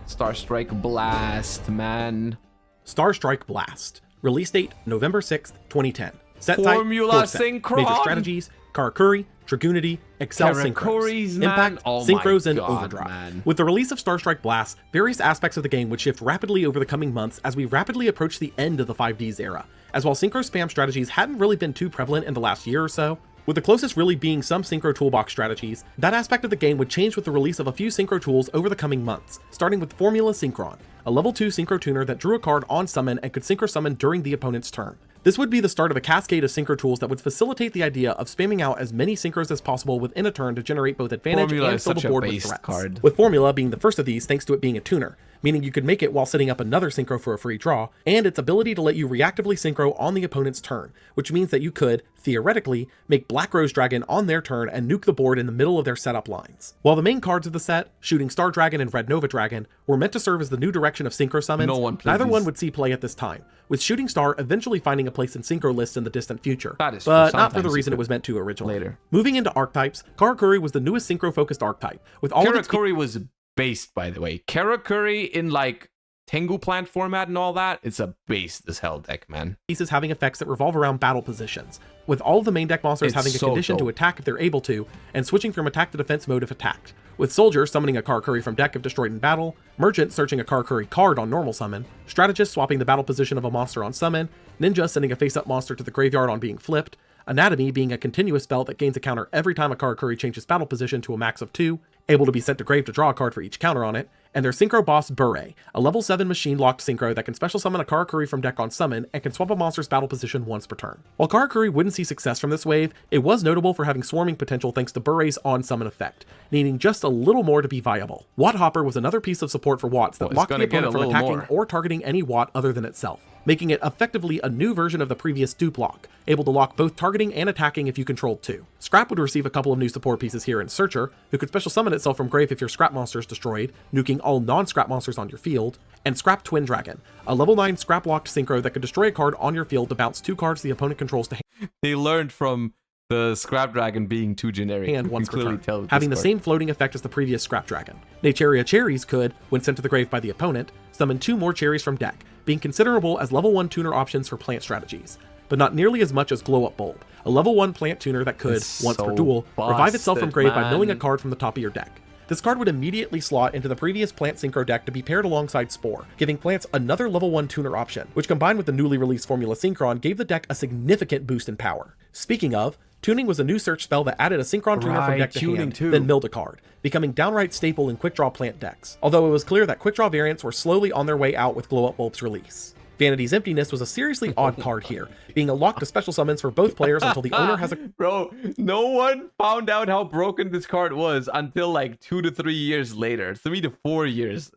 Starstrike Blast, man. Starstrike Blast. Release date, November 6th, 2010. Set Formula type, Synchron. Major strategies, Karakuri, Dragoonity, Excel Synchros, Impact, Synchros, and Overdrive. Man. With the release of Starstrike Blast, various aspects of the game would shift rapidly over the coming months as we rapidly approach the end of the 5Ds era, as while Synchro spam strategies hadn't really been too prevalent in the last year or so, with the closest really being some Synchro Toolbox strategies, that aspect of the game would change with the release of a few Synchro tools over the coming months, starting with Formula Synchron, a level 2 Synchro tuner that drew a card on summon and could Synchro summon during the opponent's turn. This would be the start of a cascade of Synchro tools that would facilitate the idea of spamming out as many Synchros as possible within a turn to generate both advantage and fill the board with threats. With Formula being the first of these thanks to it being a tuner, meaning you could make it while setting up another Synchro for a free draw, and its ability to let you reactively Synchro on the opponent's turn, which means that you could, theoretically, make Black Rose Dragon on their turn and nuke the board in the middle of their setup lines. While the main cards of the set, Shooting Star Dragon and Red Nova Dragon, were meant to serve as the new direction of Synchro summons, neither one would see play at this time, with Shooting Star eventually finding a place in Synchro lists in the distant future, but not for the reason it was meant to originally. Later. Moving into archetypes, Karakuri was the newest Synchro-focused archetype, with all Karakuri was based, by the way. Karakuri in like Tengu Plant format and all that, it's a based as hell deck, man. Pieces having effects that revolve around battle positions, with all of the main deck monsters having a condition to attack if they're able to, and switching from attack to defense mode if attacked, with Soldier summoning a Karakuri from deck if destroyed in battle, Merchant searching a Karakuri card on normal summon, Strategist swapping the battle position of a monster on summon, Ninja sending a face-up monster to the graveyard on being flipped, Anatomy being a continuous spell that gains a counter every time a Karakuri changes battle position to a max of 2, able to be sent to grave to draw a card for each counter on it, and their Synchro boss Bure, a level 7 machine-locked Synchro that can special summon a Karakuri from deck on summon and can swap a monster's battle position once per turn. While Karakuri wouldn't see success from this wave, it was notable for having swarming potential thanks to Bure's on-summon effect, needing just a little more to be viable. Watt Hopper was another piece of support for Watts that blocked the opponent from attacking or targeting any Watt other than itself. making it effectively a new version of the previous dupe lock, able to lock both targeting and attacking if you controlled two. Scrap would receive a couple of new support pieces here in Searcher, who could special summon itself from grave if your Scrap monster is destroyed, nuking all non-Scrap monsters on your field, and Scrap Twin Dragon, a level 9 Scrap locked synchro that could destroy a card on your field to bounce 2 cards the opponent controls to hand. They learned from the Scrap Dragon being too generic. And once per turn, having the same floating effect as the previous Scrap Dragon. Nacheria Cherries could, when sent to the grave by the opponent, summon 2 more cherries from deck, being considerable as level 1 tuner options for plant strategies, but not nearly as much as Glow Up Bulb, a level 1 plant tuner that could, once per duel, revive itself from grave by milling a card from the top of your deck. This card would immediately slot into the previous Plant Synchro deck to be paired alongside Spore, giving plants another level 1 tuner option, which combined with the newly released Formula Synchron gave the deck a significant boost in power. Speaking of, Tuning was a new search spell that added a Synchron tuner from deck to hand, then milled a card, becoming downright staple in Quick Draw plant decks, although it was clear that Quick Draw variants were slowly on their way out with Glow Up Bulb's release. Vanity's Emptiness was a seriously odd card here, being a lock to special summons for both players until the owner has a... Bro, no one found out how broken this card was until like 2 to 3 years later. 3 to 4 years.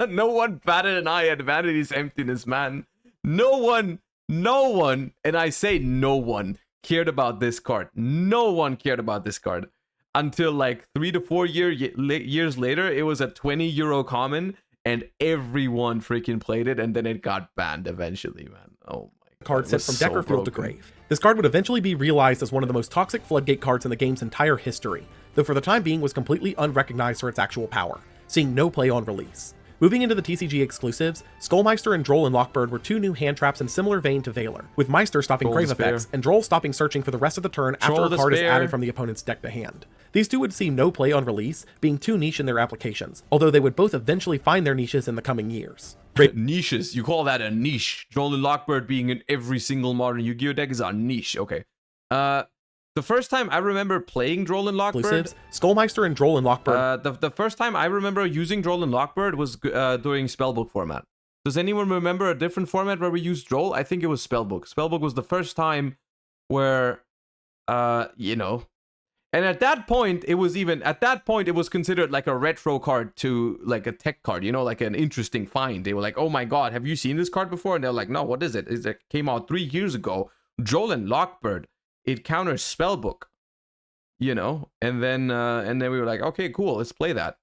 No one batted an eye at Vanity's Emptiness, man. No one, and I say no one, cared about this card. No one cared about this card. Until like 3 to 4 years later, it was a €20 common. And everyone freaking played it, and then it got banned eventually, man. Oh my god. Card sent from deck or field to grave. This card would eventually be realized as one of the most toxic floodgate cards in the game's entire history, though for the time being was completely unrecognized for its actual power, seeing no play on release. Moving into the TCG exclusives, Skullmeister and Droll and Lockbird were 2 new hand traps in similar vein to Valor, with Meister stopping grave effects and Droll stopping searching for the rest of the turn after a card is added from the opponent's deck to hand. These 2 would see no play on release, being too niche in their applications, although they would both eventually find their niches in the coming years. Niches? You call that a niche? Droll and Lockbird being in every single modern Yu-Gi-Oh deck is a niche. Okay. The first time I remember playing Droll and Lockbird... Skullmeister and Droll and Lockbird... the first time I remember using Droll and Lockbird was during Spellbook format. Does anyone remember a different format where we used Droll? I think it was Spellbook. Spellbook was the first time where, you know... And at that point, it was considered like a retro card to like a tech card, you know, like an interesting find. They were like, oh my god, have you seen this card before? And they're like, no, what is it? It came out 3 years ago. Droll and Lockbird. It counters Spellbook, you know, and then we were like, okay, cool, let's play that.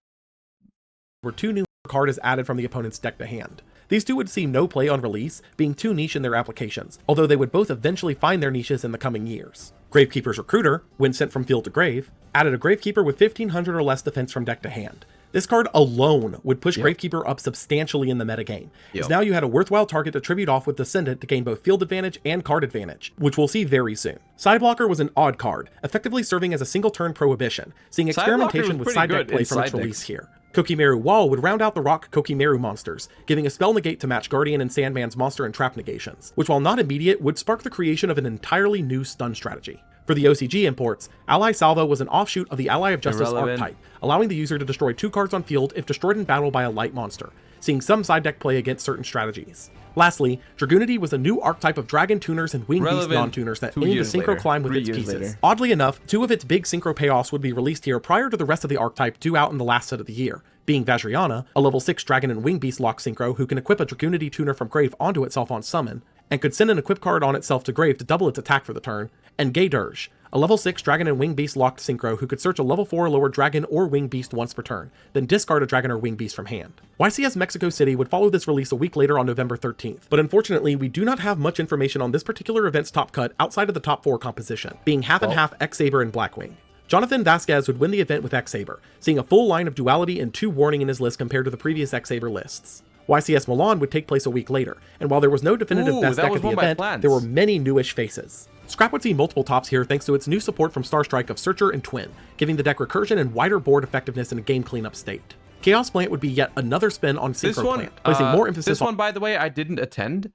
Where 2 new card is added from the opponent's deck to hand. These 2 would see no play on release, being too niche in their applications, although they would both eventually find their niches in the coming years. Gravekeeper's Recruiter, when sent from field to grave, added a Gravekeeper with 1500 or less defense from deck to hand. This card alone would push Gravekeeper up substantially in the metagame, as now you had a worthwhile target to tribute off with Descendant to gain both field advantage and card advantage, which we'll see very soon. Sideblocker was an odd card, effectively serving as a single turn prohibition, seeing experimentation with side deck play from its release here. Kokimeru Wall would round out the rock Kokimeru monsters, giving a spell negate to match Guardian and Sandman's monster and trap negations, which while not immediate would spark the creation of an entirely new stun strategy. For the OCG imports, Ally Salvo was an offshoot of the Ally of Justice archetype, allowing the user to destroy 2 cards on field if destroyed in battle by a light monster, seeing some side deck play against certain strategies. Lastly, Dragoonity was a new archetype of dragon tuners and winged beast non-tuners that aimed to synchro climb with its pieces. Oddly enough, 2 of its big synchro payoffs would be released here prior to the rest of the archetype due out in the last set of the year, being Vajrayana, a level 6 dragon and wing beast lock synchro who can equip a Dragoonity tuner from grave onto itself on summon, and could send an equip card on itself to grave to double its attack for the turn, and Gay Dirge, a level 6 dragon and wing beast locked synchro who could search a level 4 or lower dragon or wing beast once per turn, then discard a dragon or wing beast from hand. YCS Mexico City would follow this release a week later on November 13th, but unfortunately we do not have much information on this particular event's top cut outside of the top 4 composition, being half and half X-Saber and Blackwing. Jonathan Vasquez would win the event with X-Saber, seeing a full line of duality and 2 warning in his list compared to the previous X-Saber lists. YCS Milan would take place a week later, and while there was no definitive best deck of the event, there were many newish faces. Scrap would see multiple tops here thanks to its new support from Starstrike of Searcher and Twin, giving the deck recursion and wider board effectiveness in a game cleanup state. Chaos Plant would be yet another spin on Synchro Plant, placing more emphasis on... This one, by the way, I didn't attend.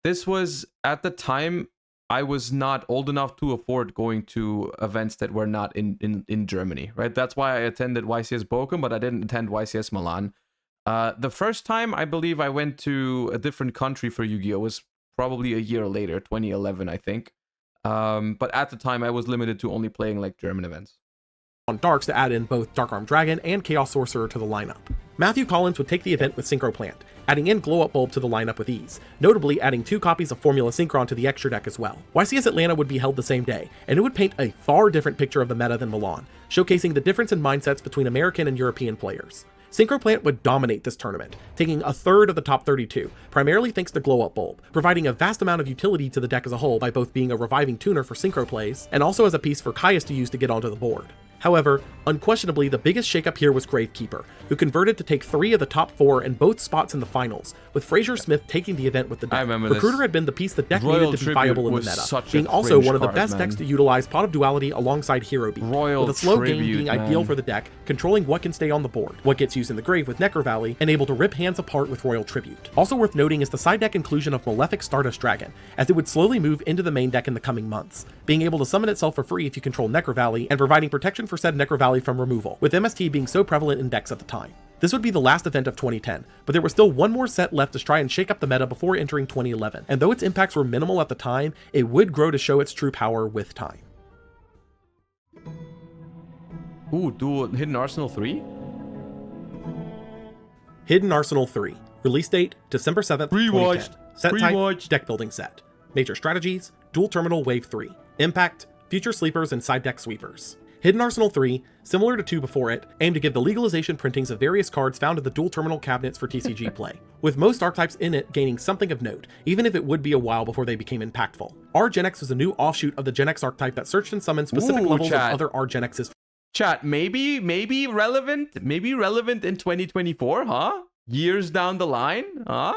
This was, at the time, I was not old enough to afford going to events that were not in Germany, right? That's why I attended YCS Bochum, but I didn't attend YCS Milan. The first time I believe I went to a different country for Yu-Gi-Oh! Was probably a year later, 2011, I think. But at the time, I was limited to only playing like German events. On Darks to add in both Dark Armed Dragon and Chaos Sorcerer to the lineup. Matthew Collins would take the event with Synchro Plant, adding in Glow Up Bulb to the lineup with ease, notably adding 2 copies of Formula Synchron to the extra deck as well. YCS Atlanta would be held the same day, and it would paint a far different picture of the meta than Milan, showcasing the difference in mindsets between American and European players. Synchro Plant would dominate this tournament, taking a third of the top 32, primarily thanks to Glow Up Bulb, providing a vast amount of utility to the deck as a whole by both being a reviving tuner for synchro plays, and also as a piece for Caius to use to get onto the board. However, unquestionably the biggest shakeup here was Gravekeeper, who converted to take 3 of the top 4 in both spots in the finals, with Fraser Smith taking the event with the deck. Recruiter had been the piece the deck needed to be viable in the meta, being also one of the best decks to utilize Pot of Duality alongside Hero Beat, with a slow game being ideal for the deck, controlling what can stay on the board, what gets used in the grave with Necro Valley, and able to rip hands apart with Royal Tribute. Also worth noting is the side deck inclusion of Malefic Stardust Dragon, as it would slowly move into the main deck in the coming months, being able to summon itself for free if you control Necro Valley, and providing protection for said Necro Valley from removal, with MST being so prevalent in decks at the time. This would be the last event of 2010, but there was still one more set left to try and shake up the meta before entering 2011, and though its impacts were minimal at the time, it would grow to show its true power with time. Ooh, Hidden Arsenal 3? Hidden Arsenal 3. Release date, December 7th, 2010. Set type, deck building set. Major strategies, dual terminal wave 3. Impact, future sleepers and side deck sweepers. Hidden Arsenal 3, similar to 2 before it, aimed to give the legalization printings of various cards found in the dual terminal cabinets for TCG play, with most archetypes in it gaining something of note, even if it would be a while before they became impactful. R-Gen-X was a new offshoot of the Gen X archetype that searched and summoned specific levels of other R-Gen-X's. Chat, maybe relevant in 2024, huh? Years down the line, huh?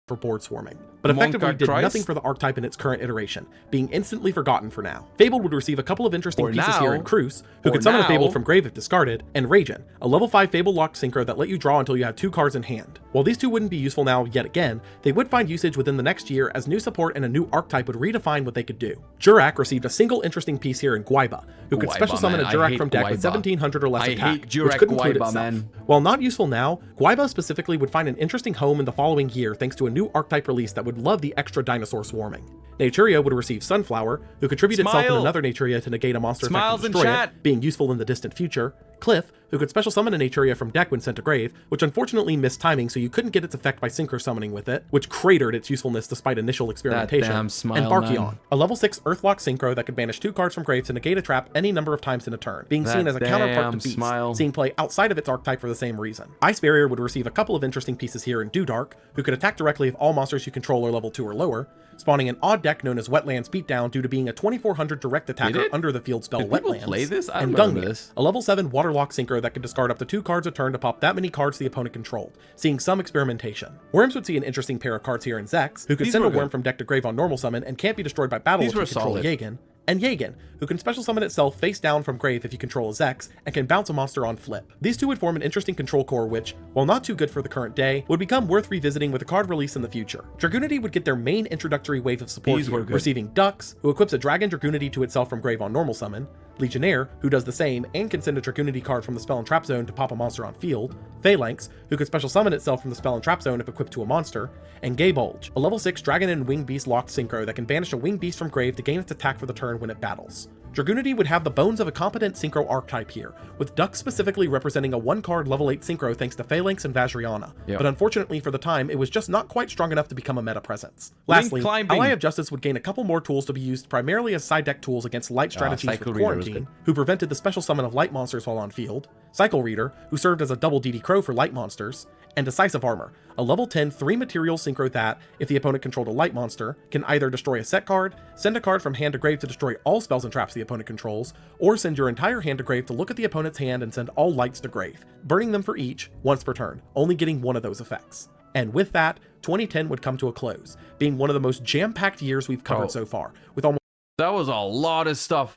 For board swarming, but effectively did nothing for the archetype in its current iteration, being instantly forgotten for now. Fabled would receive a couple of interesting pieces here in Cruz, who could summon a Fabled from grave if discarded, and Raijin, a level 5 Fable locked synchro that let you draw until you have 2 cards in hand. While these two wouldn't be useful now yet again, they would find usage within the next year as new support and a new archetype would redefine what they could do. Jurak received a single interesting piece here in Guaiba, who could special summon a Jurak from deck with 1700 or less attack, which could include itself. While not useful now, Guaiba specifically would find an interesting home in the following year thanks to a new archetype release that would love the extra dinosaur swarming. Naturia would receive Sunflower, who could tribute itself in another Naturia to negate a monster effect and destroy it, being useful in the distant future. Cliff, who could special summon a Naturia from deck when sent to grave, which unfortunately missed timing so you couldn't get its effect by synchro summoning with it, which cratered its usefulness despite initial experimentation. And Barkion, a level 6 Earthlock synchro that could banish 2 cards from grave to negate a trap any number of times in a turn, being seen as a counterpart to Beast, seeing play outside of its archetype for the same reason. Ice Barrier would receive a couple of interesting pieces here in Dewdark, who could attack directly if all monsters you control are level 2 or lower, spawning an odd deck known as Wetlands Beatdown due to being a 2400 direct attacker under the field spell Wetlands, and Gungan, a level 7 Waterlock synchro that could discard up to 2 cards a turn to pop that many cards the opponent controlled, seeing some experimentation. Worms would see an interesting pair of cards here in Zex, who could send a worm from deck to grave on normal summon and can't be destroyed by battle if you control Yagan, and Yagan, who can special summon itself face down from grave if you control a Zex, and can bounce a monster on flip. These two would form an interesting control core which, while not too good for the current day, would become worth revisiting with a card release in the future. Dragoonity would get their main introductory wave of support here, receiving Dux, who equips a Dragon Dragoonity to itself from grave on normal summon, Legionnaire, who does the same and can send a Dragoonity card from the spell and trap zone to pop a monster on field, Phalanx, who could special summon itself from the spell and trap zone if equipped to a monster, and Gaybulge, a level 6 Dragon and Winged Beast locked synchro that can banish a Winged Beast from grave to gain its attack for the turn when it battles. Dragoonity would have the bones of a competent synchro archetype here, with Dux specifically representing a 1-card level 8 synchro thanks to Phalanx and Vajriana, but unfortunately for the time, it was just not quite strong enough to become a meta presence. Lastly, Ally of Justice would gain a couple more tools to be used primarily as side deck tools against light strategies with Quarantine, who prevented the special summon of light monsters while on field, Cycle Reader, who served as a double DD Crow for light monsters, and Decisive Armor, a level 10 3-material synchro that, if the opponent controlled a light monster, can either destroy a set card, send a card from hand to grave to destroy all spells and traps the opponent controls, or send your entire hand to grave to look at the opponent's hand and send all lights to grave, burning them for each, once per turn, only getting one of those effects. And with that, 2010 would come to a close, being one of the most jam-packed years we've covered so far, with almost— That was a lot of stuff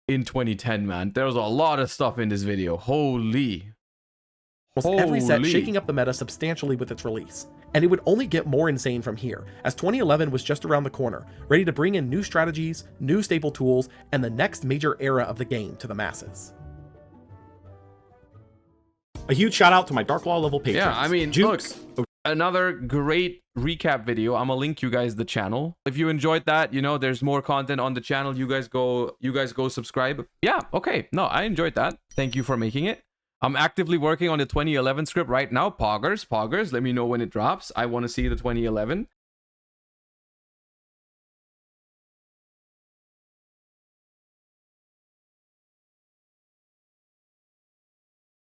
in 2010, man. There was a lot of stuff in this video. Holy every set shaking up the meta substantially with its release. And it would only get more insane from here, as 2011 was just around the corner, ready to bring in new strategies, new staple tools, and the next major era of the game to the masses. A huge shout out to my Dark Law level patrons. Yeah, I mean, Jukes. Look, another great recap video. I'm gonna link you guys the channel. If you enjoyed that, you know, there's more content on the channel. You guys go subscribe. Yeah, okay. No, I enjoyed that. Thank you for making it. I'm actively working on the 2011 script right now. Poggers, let me know when it drops. I want to see the 2011.